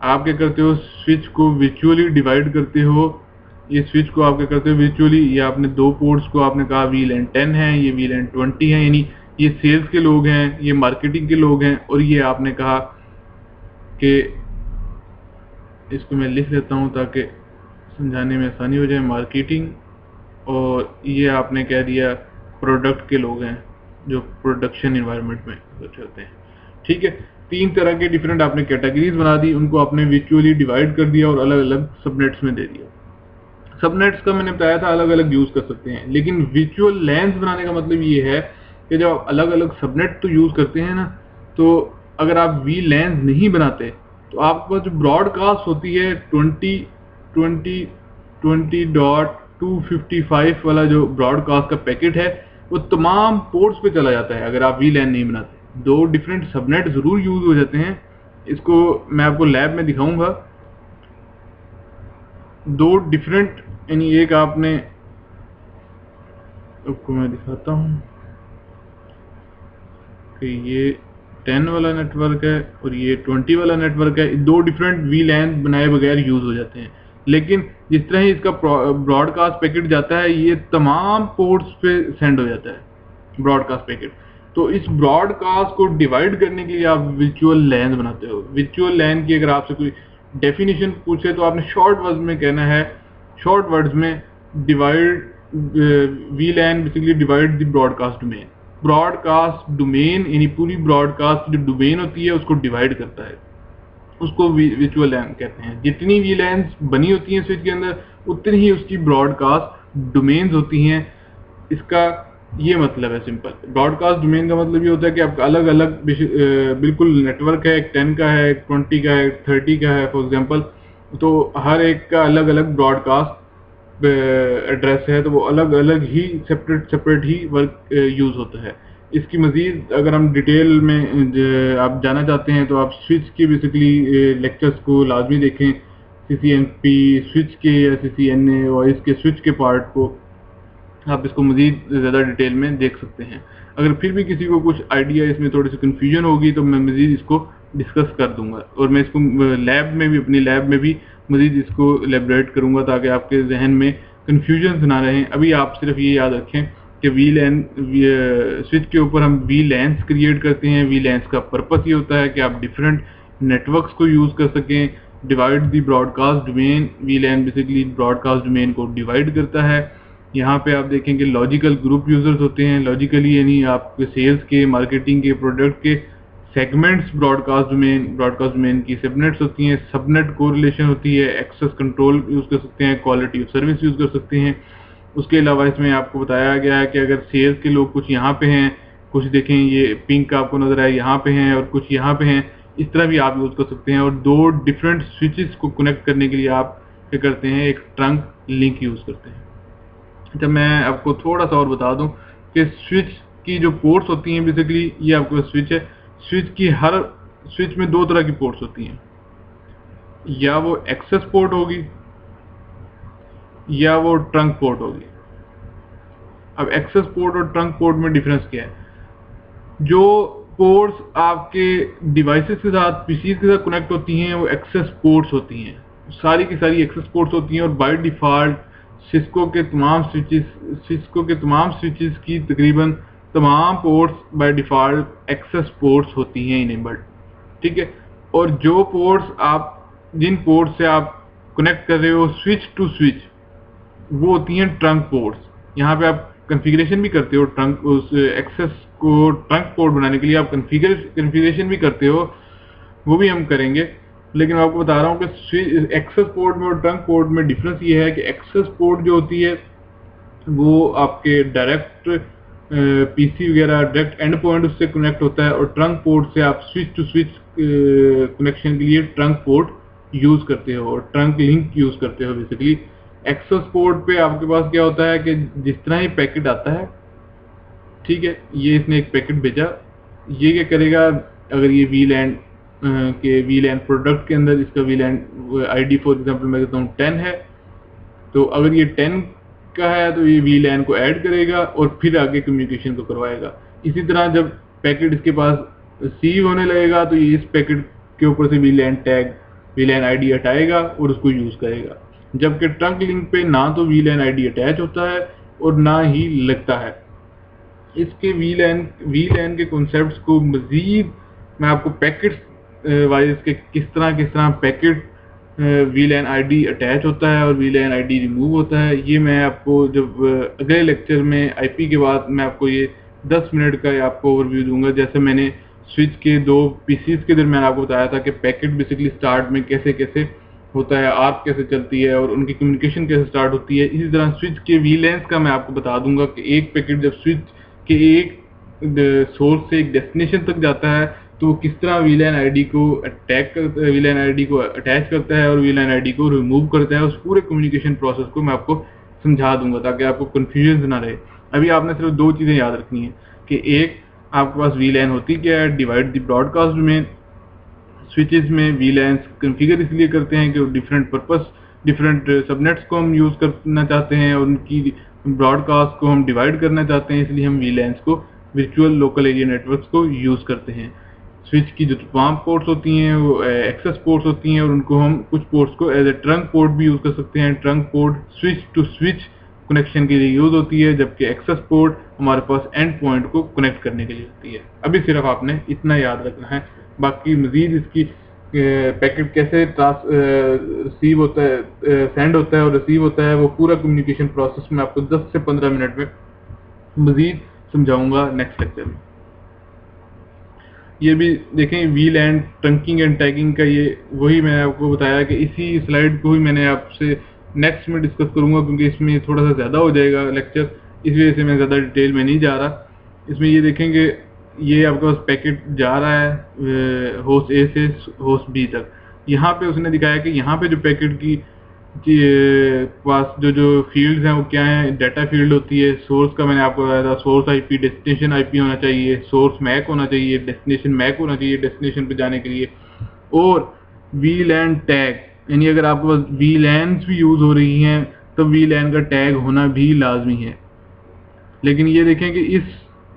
Speaker 1: आप क्या करते हो, स्विच को वर्चुअली डिवाइड करते हो। ये स्विच को आप क्या करते हो वर्चुअली, ये आपने 2 पोर्ट्स को आपने कहा VLAN 10 है, ये VLAN 20 है, यानी ये सेल्स के लोग हैं, ये मार्केटिंग के लोग हैं, और ये आपने कहा कि इसको मैं लिख लेता हूँ ताकि समझाने में आसानी हो जाए, मार्केटिंग, और ये आपने कह दिया प्रोडक्ट के लोग हैं जो प्रोडक्शन एनवायरनमेंट में होते हैं, ठीक है। 3 तरह के डिफरेंट आपने कैटेगरीज बना दी, उनको आपने वर्चुअली डिवाइड कर दिया और अलग अलग सबनेट्स में दे दिया। सबनेट्स का मैंने बताया था अलग अलग यूज कर सकते हैं, लेकिन वर्चुअल लैन्स बनाने का मतलब ये है कि जब आप अलग अलग सबनेट तो यूज करते हैं ना, तो अगर आप VLANs नहीं बनाते तो आपके पास जो ब्रॉडकास्ट होती है 20.255 वाला जो ब्रॉडकास्ट का पैकेट है वो तमाम पोर्ट्स पे चला जाता है अगर आप VLAN नहीं बनाते। 2 डिफरेंट सबनेट जरूर यूज हो जाते हैं, इसको मैं आपको लैब में दिखाऊंगा। 2 डिफरेंट, यानी एक आपने, आपको मैं दिखाता हूँ कि ये 10 वाला नेटवर्क है और ये 20 वाला नेटवर्क है। 2 डिफरेंट VLAN बनाए बगैर यूज हो जाते हैं, लेकिन जिस तरह ही इसका ब्रॉडकास्ट पैकेट जाता है ये तमाम पोर्ट्स पे सेंड हो जाता है ब्रॉडकास्ट पैकेट। तो इस ब्रॉडकास्ट को डिवाइड करने के लिए आप वर्चुअल लैन बनाते हो। वर्चुअल लैन की अगर आपसे कोई डेफिनेशन पूछे तो आपने शॉर्ट वर्ड्स में कहना है, शॉर्ट वर्ड्स में divide VLAN basically divide the broadcast domain. Broadcast domain यानी पूरी ब्रॉडकास्ट जो डोमेन होती है उसको डिवाइड करता है, उसको वर्चुअल लैन कहते हैं। जितनी VLANs बनी होती हैं स्विच के अंदर उतनी ही उसकी ब्रॉडकास्ट डोमेन्स होती हैं। इसका ये मतलब है सिंपल। ब्रॉडकास्ट डोमेन का मतलब ये होता है कि आपका अलग अलग बिल्कुल नेटवर्क है, एक 10 का है, एक 20 का है, एक 30 का है फॉर एग्जांपल, तो हर एक का अलग अलग ब्रॉडकास्ट एड्रेस है, तो वो अलग अलग ही सेपरेट ही वर्क यूज होता है। इसकी मजीद अगर हम डिटेल में आप जाना चाहते हैं तो आप स्विच के बेसिकली लेक्चर्स को लाजमी देखें, CCNP स्विच के या CCNA वॉइस के स्विच के पार्ट को आप इसको मजीद ज़्यादा डिटेल में देख सकते हैं। अगर फिर भी किसी को कुछ आइडिया इसमें थोड़ी सी कन्फ्यूजन होगी तो मैं मजीद इसको डिस्कस कर दूंगा, और मैं इसको लैब में भी, अपनी लैब में भी मजीद इसको एलेबरेट करूंगा ताकि आपके जहन में कन्फ्यूजन ना रहें। अभी आप सिर्फ ये याद रखें कि VLAN स्विच के ऊपर हम VLANs क्रिएट करते हैं। VLANs का पर्पस ये होता है कि आप डिफरेंट नेटवर्क्स को यूज़ कर सकें। Divide the broadcast domain, VLAN basically broadcast domain को डिवाइड करता है। यहाँ पे आप देखेंगे लॉजिकल ग्रुप यूजर्स होते हैं। लॉजिकली यानी आपके सेल्स के, मार्केटिंग के, प्रोडक्ट के सेगमेंट्स ब्रॉडकास्ट डोमेन की सबनेट्स होती हैं, सबनेट कोरिलेशन होती है, एक्सेस कंट्रोल यूज़ कर सकते हैं, क्वालिटी ऑफ सर्विस यूज़ कर सकते हैं। उसके अलावा इसमें आपको बताया गया है कि अगर सेल्स के लोग कुछ यहाँ पे हैं, कुछ देखें ये पिंक आपको नजर आए यहाँ पे हैं और कुछ यहाँ पे हैं, इस तरह भी आप यूज़ कर सकते हैं। और दो डिफरेंट स्विचेस को कनेक्ट करने के लिए आप क्या करते हैं, एक ट्रंक लिंक यूज़ करते हैं। अच्छा, मैं आपको थोड़ा सा और बता दूं कि स्विच की जो पोर्ट्स होती हैं, बेसिकली ये आपको स्विच है, स्विच की हर स्विच में दो तरह की पोर्ट्स होती हैं, या वो एक्सेस पोर्ट होगी या वो ट्रंक पोर्ट होगी। अब एक्सेस पोर्ट और ट्रंक पोर्ट में डिफरेंस क्या है? जो पोर्ट्स आपके डिवाइसेस के साथ, पीसीज के साथ कनेक्ट होती हैं, वो एक्सेस पोर्ट्स होती हैं, सारी की सारी एक्सेस पोर्ट्स होती हैं। और बाय डिफॉल्ट सिस्को के तमाम स्विचेस की तकरीबन तमाम ports by default access ports होती हैं इनेबल्ड, ठीक है। और जो पोर्ट्स आप, जिन पोर्ट से आप कनेक्ट कर रहे हो स्विच टू स्विच, वो होती हैं ट्रंक पोर्ट्स। यहाँ पे आप कॉन्फ़िगरेशन भी करते हो, ट्रंक उस एक्सेस को ट्रंक पोर्ट बनाने के लिए आप कॉन्फ़िगरेशन भी करते हो, वो भी हम करेंगे। लेकिन मैं आपको बता रहा हूँ कि एक्सेस पोर्ट में और ट्रंक पोर्ट में डिफरेंस ये है कि एक्सेस पोर्ट जो होती है वो आपके डायरेक्ट पीसी वगैरह डायरेक्ट एंड पॉइंट उससे कनेक्ट होता है, और ट्रंक पोर्ट से आप स्विच टू स्विच कनेक्शन के लिए ट्रंक पोर्ट यूज करते हो और ट्रंक लिंक यूज करते हो। बेसिकली एक्सेस पोर्ट पे आपके पास क्या होता है कि जिस तरह ही पैकेट आता है, ठीक है, ये इसने एक पैकेट भेजा, ये क्या करेगा, अगर ये वीलैन के वीलैन प्रोडक्ट के अंदर इसका वीलैन आईडी फॉर एग्जांपल मैं कहता हूँ 10 है, तो अगर ये 10 का है तो ये वीलैन को ऐड करेगा और फिर आगे कम्युनिकेशन को करवाएगा। इसी तरह जब पैकेट इसके पास रिसीव होने लगेगा तो ये इस पैकेट के ऊपर से वीलैन टैग, वीलैन आईडी हटाएगा और उसको यूज करेगा। जबकि ट्रंक लिंक पे ना तो वीलैन आईडी अटैच होता है और ना ही लगता है। इसके वीलैन के कॉन्सेप्ट्स को मजीद मैं आपको पैकेट्स वाइज के किस तरह पैकेट वीलैन आईडी अटैच होता है और वीलैन आईडी रिमूव होता है, ये मैं आपको जब अगले लेक्चर में आईपी के बाद मैं आपको ये 10 मिनट का आपको ओवरव्यू दूंगा। जैसे मैंने स्विच के दो पीसीज के दरमियान आपको बताया था कि पैकेट बेसिकली स्टार्ट में कैसे कैसे होता है, आर्क कैसे चलती है और उनकी कम्युनिकेशन कैसे स्टार्ट होती है। इसी तरह स्विच के वीलैंस का मैं आपको बता दूंगा कि एक पैकेट जब स्विच के एक सोर्स से एक डेस्टिनेशन तक जाता है तो वो किस तरह वीलैन आईडी को वीलैन आईडी को अटैच करता है और वीलैन आईडी को रिमूव करता है। उस पूरे कम्युनिकेशन प्रोसेस को मैं आपको समझा दूंगा ताकि आपको कंफ्यूजन ना रहे। अभी आपने सिर्फ दो चीज़ें याद रखनी है कि एक, आपके पास वीलैन होती क्या है, डिवाइड द ब्रॉडकास्ट में। स्विचेस में वीलैंस कॉन्फ़िगर इसलिए करते हैं कि डिफरेंट पर्पस, डिफरेंट सबनेट्स को हम यूज़ करना चाहते हैं और उनकी ब्रॉडकास्ट को हम डिवाइड करना चाहते हैं, इसलिए हम वीलैंस को वर्चुअल लोकल एरिया नेटवर्क्स को यूज़ करते हैं। स्विच की जो तमाम पोर्ट्स होती हैं वो एक्सेस पोर्ट्स होती हैं और उनको हम कुछ पोर्ट्स को एज ए ट्रंक पोर्ट भी यूज़ कर सकते हैं। Trunk port switch to switch connection के लिए यूज़ होती है, जबकि एक्सेस पोर्ट हमारे पास एंड पॉइंट को कनेक्ट करने के लिए होती है। अभी सिर्फ आपने इतना याद रखना है, बाकी मजीद इसकी पैकेट कैसे रिसीव होता है, सेंड होता है और रिसीव होता है, वो पूरा कम्युनिकेशन प्रोसेस में आपको 10 से 15 मिनट में मजीद समझाऊंगा नेक्स्ट लेक्चर में। ये भी देखें वीलैन ट्रंकिंग एंड टैगिंग का, ये वही मैंने आपको बताया कि इसी स्लाइड को ही मैंने आपसे नेक्स्ट में डिस्कस करूंगा क्योंकि इसमें थोड़ा सा ज़्यादा हो जाएगा लेक्चर, इस वजह से मैं ज़्यादा डिटेल में नहीं जा रहा। इसमें ये देखेंगे ये आपके पास पैकेट जा रहा है होस्ट ए से होस्ट बी तक। यहाँ पे उसने दिखाया कि यहाँ पे जो पैकेट की पास जो फील्ड्स हैं वो क्या हैं, डाटा फील्ड होती है। सोर्स का मैंने आपको बताया था, सोर्स आईपी, डेस्टिनेशन आईपी होना चाहिए, सोर्स मैक होना चाहिए, डेस्टिनेशन मैक होना चाहिए डेस्टिनेशन पे जाने के लिए, और वीलैन टैग, यानी अगर आपके पास वीलैन्स भी यूज़ हो रही हैं तो वीलैन का टैग होना भी लाजमी है। लेकिन ये देखें कि इस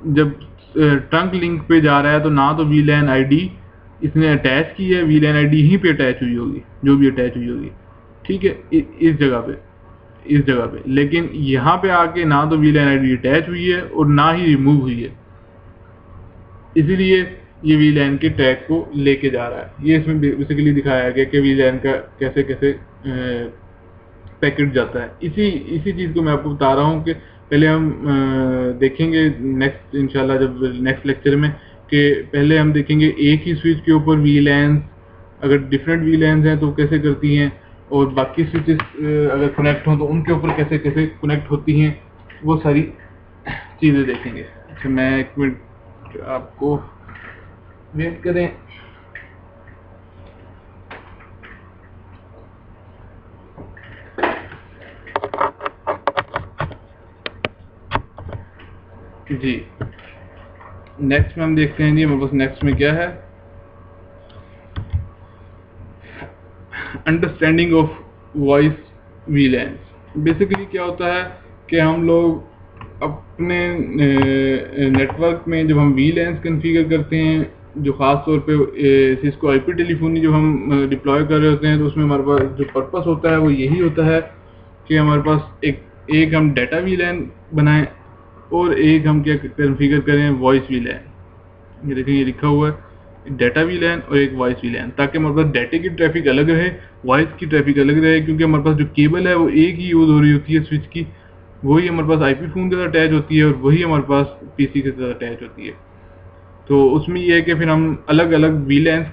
Speaker 1: जब ट्रंक लिंक पे जा रहा है तो ना तो वीलैन आईडी इसने अटैच की है, वीलैन आईडी यहीं पे अटैच हुई होगी, जो भी अटैच हुई होगी, ठीक है, इस जगह पे। लेकिन यहाँ पे आके ना तो वीलैन आईडी अटैच हुई है और ना ही रिमूव हुई है, इसीलिए ये वीलैन के टैग को लेके जा रहा है। ये इसमें बेसिकली दिखाया गया कि वीलैन का कैसे कैसे पैकेट जाता है। इसी चीज़ को मैं आपको बता रहा हूँ कि पहले हम देखेंगे नेक्स्ट इंशाल्लाह जब नेक्स्ट लेक्चर में कि पहले हम देखेंगे एक ही स्विच के ऊपर VLANs, अगर डिफरेंट VLANs हैं तो कैसे करती हैं, और बाकी स्विचेस अगर कनेक्ट हों तो उनके ऊपर कैसे कैसे कनेक्ट होती हैं, वो सारी चीज़ें देखेंगे। अच्छा, मैं एक मिनट आपको वेट करें। जी, नेक्स्ट में हम देखते हैं जी हमारे पास नेक्स्ट में क्या है, understanding of voice VLANs। Basically क्या होता है कि हम लोग अपने नेटवर्क में जब हम VLANs कॉन्फ़िगर करते हैं, जो ख़ास तौर पे सिस्को IP टेलीफोनी जो हम डिप्लॉय कर रहे होते हैं, तो उसमें हमारे पास जो पर्पस होता है वो यही होता है कि हमारे पास एक हम डाटा VLAN बनाएं और एक हम क्या कॉन्फ़िगर करें, वॉइस VLAN। ये देखिए, ये लिखा हुआ है डाटा VLAN और एक वॉइस VLAN, ताकि हमारे पास डाटे की ट्रैफिक अलग रहे, वॉइस की ट्रैफिक अलग रहे, क्योंकि हमारे पास जो केबल है वो एक ही यूज़ हो रही होती है स्विच की, वही हमारे पास IP फ़ोन के साथ अटैच होती है और वही हमारे पास PC के साथ अटैच होती है। तो उसमें ये है कि फिर हम अलग अलग VLANs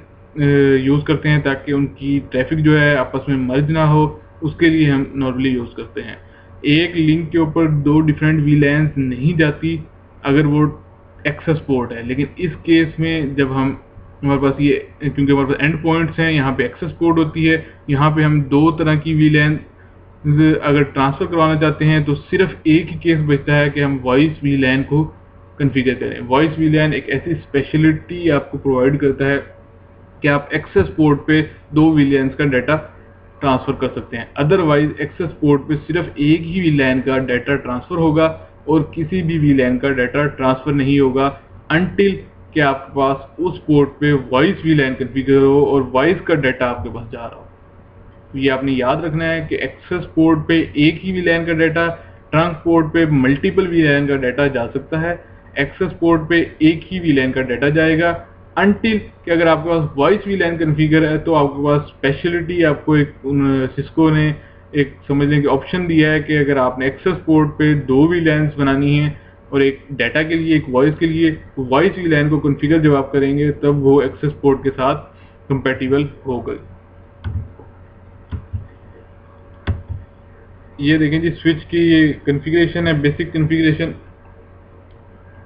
Speaker 1: यूज़ करते हैं ताकि उनकी ट्रैफिक जो है आपस में मर्ज ना हो, उसके लिए हम नॉर्मली यूज़ करते हैं। एक लिंक के ऊपर दो डिफरेंट VLANs नहीं जाती अगर वो एक्सेस पोर्ट है, लेकिन इस केस में जब हमारे पास ये, क्योंकि हमारे पास एंड पॉइंट्स हैं, यहाँ पे एक्सेस पोर्ट होती है, यहाँ पे हम दो तरह की VLAN अगर ट्रांसफ़र करवाना चाहते हैं तो सिर्फ एक ही केस बचता है कि हम वॉइस VLAN को कॉन्फ़िगर करें। वॉइस VLAN एक ऐसी स्पेशलिटी आपको प्रोवाइड करता है कि आप एक्सेस पोर्ट पे दो VLANs का डाटा ट्रांसफ़र कर सकते हैं। अदरवाइज एक्सेस पोर्ट पे सिर्फ एक ही VLAN का डाटा ट्रांसफ़र होगा और किसी भी VLAN का डाटा ट्रांसफ़र नहीं होगा अनटिल कि आपके पास उस पोर्ट पे वॉइस VLAN कॉन्फ़िगर हो और वॉइस का डाटा आपके पास जा रहा हो। तो ये आपने याद रखना है कि एक्सेस पोर्ट पे एक ही VLAN का डाटा, ट्रंक पोर्ट पे मल्टीपल VLAN का डाटा जा सकता है। एक्सेस पोर्ट पे एक ही VLAN का डाटा जाएगा अनटिल कि अगर आपके पास वॉइस VLAN कॉन्फ़िगर है तो आपके पास स्पेशलिटी आपको एक सिस्को ने एक समझने की ऑप्शन दिया है कि अगर आपने एक्सेस पोर्ट पे दो VLANs बनानी है और एक डाटा के लिए एक वॉइस के लिए, वॉइस VLAN को कॉन्फ़िगर जब आप करेंगे तब वो एक्सेस पोर्ट के साथ कंपैटिबल होगा। ये देखें जी, स्विच की ये कॉन्फ़िगरेशन है, बेसिक कॉन्फ़िगरेशन।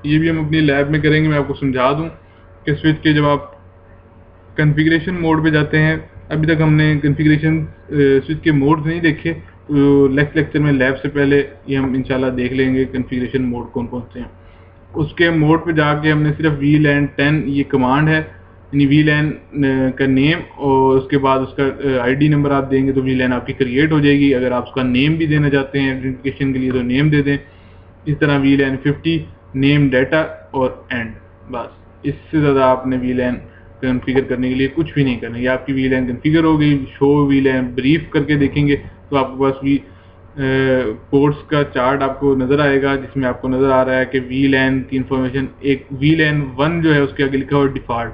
Speaker 1: ये भी हम अपनी लैब में करेंगे। मैं आपको समझा दूं कि स्विच के जब आप कॉन्फ़िगरेशन मोड पे जाते हैं, अभी तक हमने कॉन्फ़िगरेशन स्विच के मोड्स नहीं देखे, तो नेक्स्ट लेक्चर में लैब से पहले ये हम इंशाल्लाह देख लेंगे कॉन्फ़िगरेशन मोड कौन कौन से हैं। उसके मोड पे जाके हमने सिर्फ VLAN 10 ये कमांड है, यानी VLAN का नेम और उसके बाद उसका ID नंबर आप देंगे तो VLAN आपकी क्रिएट हो जाएगी। अगर आप उसका नेम भी देना चाहते हैं आइडेंटिफिकेशन के लिए तो नेम दे दें। इस तरह VLAN 50 नेम डाटा और एंड, बस इससे ज़्यादा आपने VLAN कॉन्फ़िगर करने के लिए कुछ भी नहीं करना। ये आपकी VLAN कॉन्फ़िगर हो गई। शो VLAN ब्रीफ करके देखेंगे तो आपके पास भी पोर्ट्स का चार्ट आपको नज़र आएगा, जिसमें आपको नज़र आ रहा है कि VLAN की इंफॉर्मेशन, एक VLAN 1 जो है उसके आगे लिखा हुआ डिफ़ॉल्ट।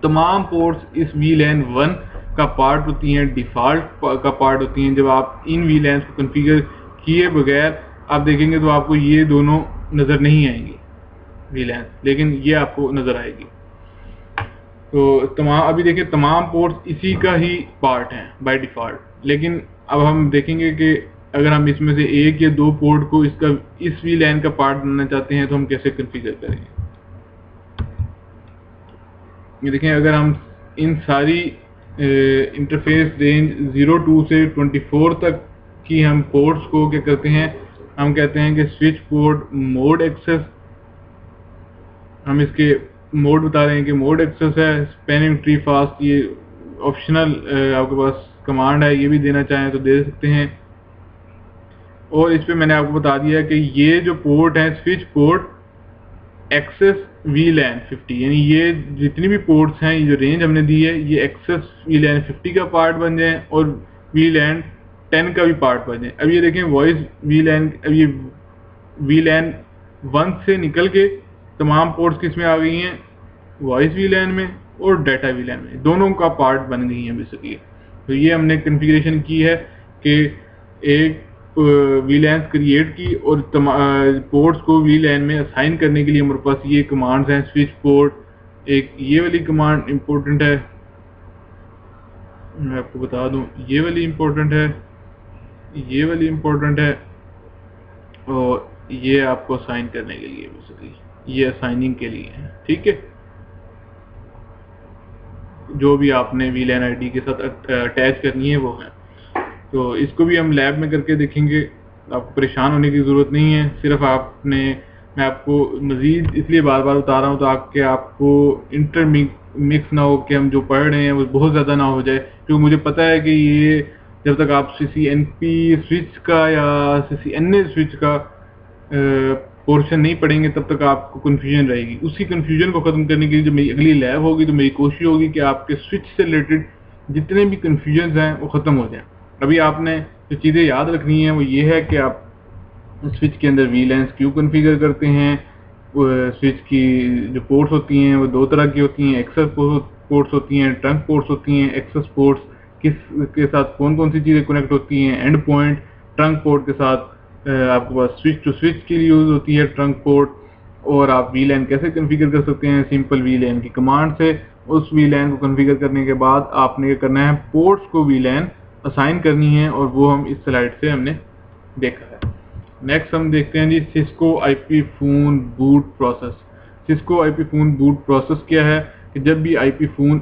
Speaker 1: तमाम पोर्ट्स इस VLAN 1 का पार्ट होती हैं, डिफ़ॉल्ट का पार्ट होती हैं। जब आप इन VLANs को कॉन्फ़िगर किए बगैर आप देखेंगे तो आपको ये दोनों नज़र नहीं आएंगी VLANs, लेकिन ये आपको नज़र आएगी। तो तमाम, अभी देखिए तमाम पोर्ट्स इसी का ही पार्ट हैं बाय डिफ़ॉल्ट, लेकिन अब हम देखेंगे कि अगर हम इसमें से एक या दो पोर्ट को इस VLAN का पार्ट बनाना चाहते हैं तो हम कैसे कॉन्फ़िगर करेंगे। ये देखें, अगर हम इन सारी इंटरफेस रेंज 02 से 24 तक की हम पोर्ट्स को क्या करते हैं, हम कहते हैं कि स्विच पोर्ट मोड एक्सेस। हम इसके मोड बता रहे हैं कि मोड एक्सेस है। स्पैनिंग ट्री फास्ट ये ऑप्शनल आपके पास कमांड है, ये भी देना चाहें तो दे सकते हैं। और इस पे मैंने आपको बता दिया कि ये जो पोर्ट है स्विच पोर्ट एक्सेस VLAN 50, यानी ये जितनी भी पोर्ट्स हैं, ये जो रेंज हमने दी है, ये एक्सेस VLAN 50 का पार्ट बन जाएं और VLAN 10 का भी पार्ट बन जाए। अब ये देखें वॉइस VLAN, अब ये VLAN 1 से निकल के तमाम पोर्ट्स किस में आ गई हैं, वॉइस VLAN में और डाटा VLAN में, दोनों का पार्ट बन गई हैं बेसिकली। तो ये हमने कॉन्फ़िगरेशन की है कि एक वीलैन्स क्रिएट की और पोर्ट्स को वीलैन में असाइन करने के लिए हमारे पास ये कमांड्स हैं। स्विच पोर्ट, एक ये वाली कमांड इम्पोर्टेंट है, मैं आपको बता दूं, ये वाली इम्पोर्टेंट है, ये वाली इम्पोर्टेंट है, और ये आपको असाइन करने के लिए, बेसिकली ये असाइनिंग के लिए है। ठीक है, जो भी आपने वीलैन आईडी के साथ अटैच करनी है वो है। तो इसको भी हम लैब में करके देखेंगे, आपको परेशान होने की ज़रूरत नहीं है। सिर्फ मैं आपको मज़ीद इसलिए बार बार बता रहा हूँ ताकि आपको इंटरमिक्स ना हो, कि हम जो पढ़ रहे हैं वो बहुत ज़्यादा ना हो जाए, क्योंकि मुझे पता है कि ये जब तक आप CCNP स्विच का या CCNA स्विच का पोर्शन नहीं पढ़ेंगे तब तक आपको कन्फ्यूजन रहेगी। उसी कन्फ्यूजन को ख़त्म करने के लिए जब मेरी अगली लैब होगी तो मेरी कोशिश होगी कि आपके स्विच से रिलेटेड जितने भी कन्फ्यूजन हैं वो ख़त्म हो जाएं। अभी आपने जो चीज़ें याद रखनी है वो ये है कि आप स्विच के अंदर वीलैन्स क्यों कॉन्फ़िगर करते हैं। स्विच की जो पोर्ट्स होती हैं वो दो तरह की होती हैं, एक्सेस पोर्ट्स होती हैं, ट्रंक पोर्ट्स होती हैं। एक्सेस पोर्ट्स किस के साथ कौन कौन सी चीज़ें कनेक्ट होती हैं, एंड पॉइंट। ट्रंक पोर्ट के साथ आपके पास स्विच टू स्विच के लिए यूज़ होती है ट्रंक पोर्ट। और आप वीलैन कैसे कॉन्फ़िगर कर सकते हैं, सिंपल वीलैन की कमांड से। उस वीलैन को कॉन्फ़िगर करने के बाद आपने क्या करना है, पोर्ट्स को वीलैन असाइन करनी है, और वो हम इस स्लाइड से हमने देखा है। नेक्स्ट हम देखते हैं जी Cisco IP phone boot process. Cisco IP phone boot process क्या है कि जब भी IP फ़ोन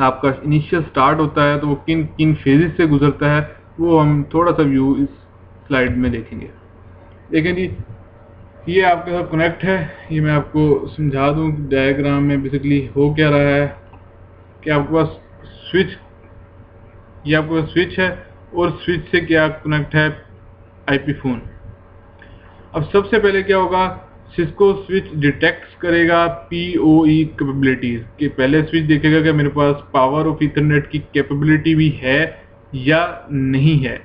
Speaker 1: आपका इनिशियल स्टार्ट होता है तो वो किन किन फेजेस से गुजरता है वो हम थोड़ा सा व्यू इस स्लाइड में देखेंगे। देखें जी, ये आपके साथ कनेक्ट है, ये मैं आपको समझा दूं डायग्राम में बेसिकली हो क्या रहा है कि आपके पास स्विच, ये आपके पास स्विच है और स्विच से क्या कनेक्ट है IP फ़ोन। अब सबसे पहले क्या होगा, सिस्को स्विच डिटेक्ट करेगा PoE कैपेबिलिटीज के। पहले स्विच देखेगा कि मेरे पास पावर ऑफ इथरनेट की कैपेबिलिटी भी है या नहीं है।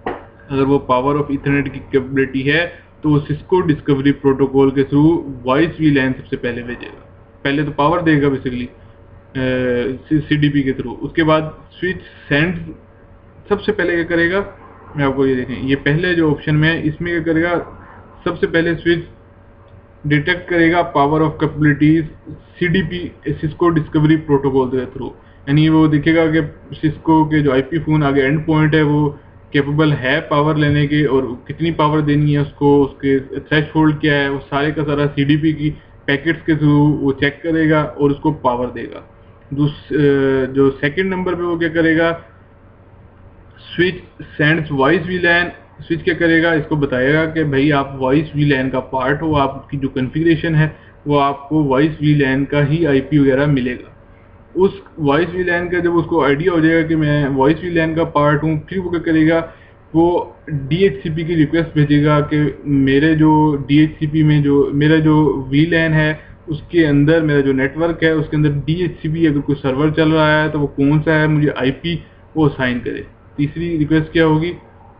Speaker 1: अगर वो पावर ऑफ इथरनेट की कैपेबिलिटी है तो वो सिस्को डिस्कवरी प्रोटोकॉल के थ्रू वॉइस वीलैन सबसे पहले भेजेगा। पहले तो पावर देगा बेसिकली CDP के थ्रू। उसके बाद स्विच सेंड सबसे पहले क्या करेगा, मैं आपको ये देखें, ये पहले जो ऑप्शन में है इसमें क्या करेगा, सबसे पहले स्विच डिटेक्ट करेगा power of capabilities CDP Cisco discovery protocol के थ्रू। यानी वो देखेगा कि सिस्को के जो IP फ़ोन आगे एंड पॉइंट है वो कैपेबल है पावर लेने के, और कितनी पावर देनी है उसको, उसके थ्रेशहोल्ड क्या है, वो सारे का सारा CDP की पैकेट्स के थ्रू वो चेक करेगा और उसको पावर देगा। जो सेकंड नंबर पे वो क्या करेगा, स्विच सेंड्स वॉइस वीलैन। स्विच क्या करेगा, इसको बताएगा कि भाई आप वॉइस वीलैन का पार्ट हो, आपकी जो कॉन्फ़िगरेशन है वो आपको वॉइस वीलैन का ही IP वगैरह मिलेगा। उस वॉइस वीलैन का जब उसको आइडिया हो जाएगा कि मैं वॉइस वीलैन का पार्ट हूँ, फिर वो क्या करेगा, वो DHCP की रिक्वेस्ट भेजेगा कि मेरे जो DHCP में जो मेरा जो वीलैन है उसके अंदर मेरा जो नेटवर्क है उसके अंदर DHCP अगर कोई सर्वर चल रहा है तो वो कौन सा है, मुझे IP वो असाइन करे। तीसरी रिक्वेस्ट क्या होगी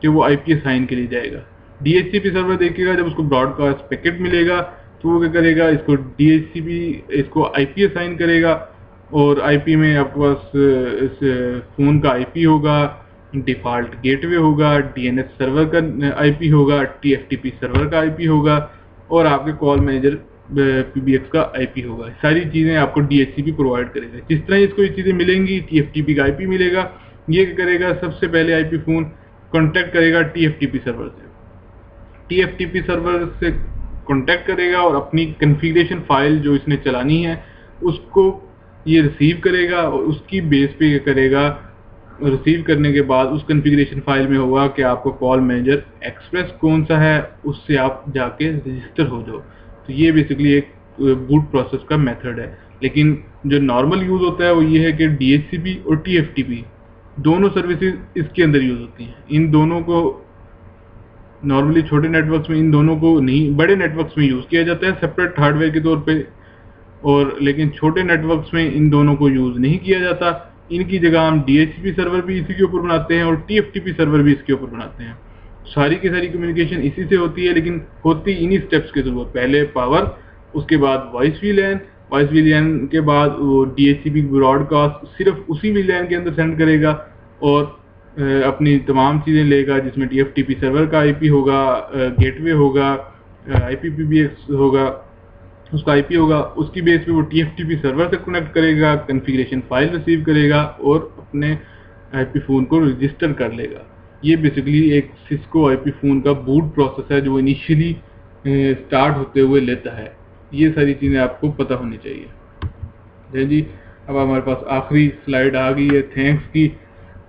Speaker 1: कि वो IP असाइन के लिए जाएगा। DHCP सर्वर देखेगा, जब उसको ब्रॉडकास्ट पैकेट मिलेगा तो वो क्या करेगा, इसको DHCP इसको IP असाइन करेगा, और IP में आपके पास इस फ़ोन का IP होगा, डिफ़ॉल्ट गेटवे होगा, DNS सर्वर का IP होगा, TFTP सर्वर का IP होगा, और आपके कॉल मैनेजर PBX का IP होगा। सारी चीज़ें आपको DHCP प्रोवाइड करेगा। जिस तरह इसको ये चीज़ें मिलेंगी, TFTP का IP मिलेगा। ये क्या करेगा, सबसे पहले IP फ़ोन कॉन्टैक्ट करेगा TFTP सर्वर से। TFTP सर्वर से कॉन्टैक्ट करेगा और अपनी कॉन्फ़िगरेशन फाइल जो इसने चलानी है उसको ये रिसीव करेगा, और उसकी बेस पे ये करेगा, रिसीव करने के बाद उस कॉन्फ़िगरेशन फाइल में होगा कि आपको कॉल मैनेजर एक्सप्रेस कौन सा है, उससे आप जाके रजिस्टर हो जाओ। तो ये बेसिकली एक बूट प्रोसेस का मेथड है। लेकिन जो नॉर्मल यूज़ होता है वो ये है कि DHCP और TFTP दोनों सर्विसेज इसके अंदर यूज़ होती हैं। इन दोनों को नॉर्मली छोटे नेटवर्क्स में इन दोनों को नहीं, बड़े नेटवर्क्स में यूज़ किया जाता है सेपरेट हार्डवेयर के तौर पे, और लेकिन छोटे नेटवर्क्स में इन दोनों को यूज़ नहीं किया जाता। इनकी जगह हम DHCP सर्वर भी इसी के ऊपर बनाते हैं और TFTP सर्वर भी इसके ऊपर बनाते हैं। सारी की सारी कम्युनिकेशन इसी से होती है, लेकिन होती इन्हीं स्टेप्स के थ्रू। पहले पावर, उसके बाद वॉइस वीलैन के बाद वो DHCP ब्रॉडकास्ट सिर्फ उसी वीलैन के अंदर सेंड करेगा, और अपनी तमाम चीज़ें लेगा, जिसमें TFTP सर्वर का IP होगा, गेटवे होगा, IPPBX होगा, उसका IP होगा। उसकी बेस पे वो TFTP सर्वर से कनेक्ट करेगा, कॉन्फ़िगरेशन फाइल रिसीव करेगा और अपने IP फ़ोन को रजिस्टर कर लेगा। ये बेसिकली एक सिस्को IP फ़ोन का बूट प्रोसेस है जो इनिशियली स्टार्ट होते हुए लेता है। ये सारी चीज़ें आपको पता होनी चाहिए। जी, अब हमारे पास आखिरी स्लाइड आ गई है थैंक्स की।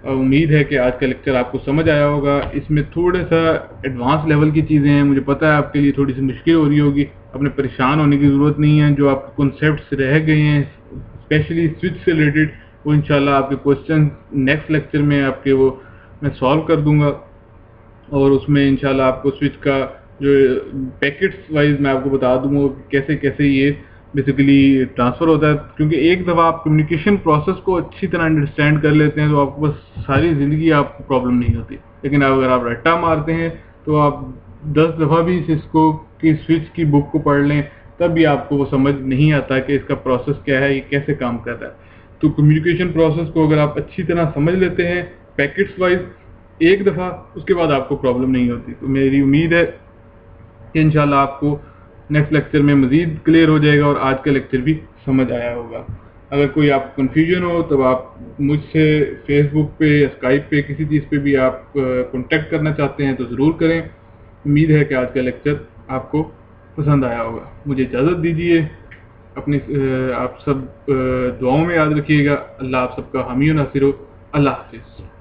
Speaker 1: उम्मीद है कि आज का लेक्चर आपको समझ आया होगा। इसमें थोड़ा सा एडवांस लेवल की चीज़ें हैं, मुझे पता है आपके लिए थोड़ी सी मुश्किल हो रही होगी। अपने परेशान होने की ज़रूरत नहीं है। जो आपके कॉन्सेप्ट्स रह गए हैं स्पेशली स्विच से रिलेटेड, वो इंशाल्लाह आपके क्वेश्चन नेक्स्ट लेक्चर में आपके वो मैं सॉल्व कर दूंगा, और उसमें इंशाल्लाह आपको स्विच का जो पैकेट्स वाइज मैं आपको बता दूंगा कैसे कैसे ये बेसिकली ट्रांसफ़र होता है। क्योंकि एक दफ़ा आप कम्युनिकेशन प्रोसेस को अच्छी तरह अंडरस्टैंड कर लेते हैं तो आपको बस सारी ज़िंदगी आपको प्रॉब्लम नहीं होती। लेकिन अगर आप रट्टा मारते हैं तो आप 10 दफ़ा भी सिस्को की स्विच की बुक को पढ़ लें, तब भी आपको वो समझ नहीं आता कि इसका प्रोसेस क्या है, ये कैसे काम कर रहा है। तो कम्युनिकेशन प्रोसेस को अगर आप अच्छी तरह समझ लेते हैं पैकेट्स वाइज एक दफ़ा, उसके बाद आपको प्रॉब्लम नहीं होती। तो मेरी उम्मीद है कि इंशाल्लाह आपको नेक्स्ट लेक्चर में मज़ीद क्लियर हो जाएगा और आज का लेक्चर भी समझ आया होगा। अगर कोई आपको कन्फ्यूजन हो तो आप मुझसे फेसबुक पे या स्काइप पे किसी चीज़ पे भी आप कॉन्टेक्ट करना चाहते हैं तो ज़रूर करें। उम्मीद है कि आज का लेक्चर आपको पसंद आया होगा। मुझे इजाज़त दीजिए। अपने आप सब दुआओं में याद रखिएगा। अल्लाह आप सबका हामी और नासिर हो। अल्लाह हाफिज़।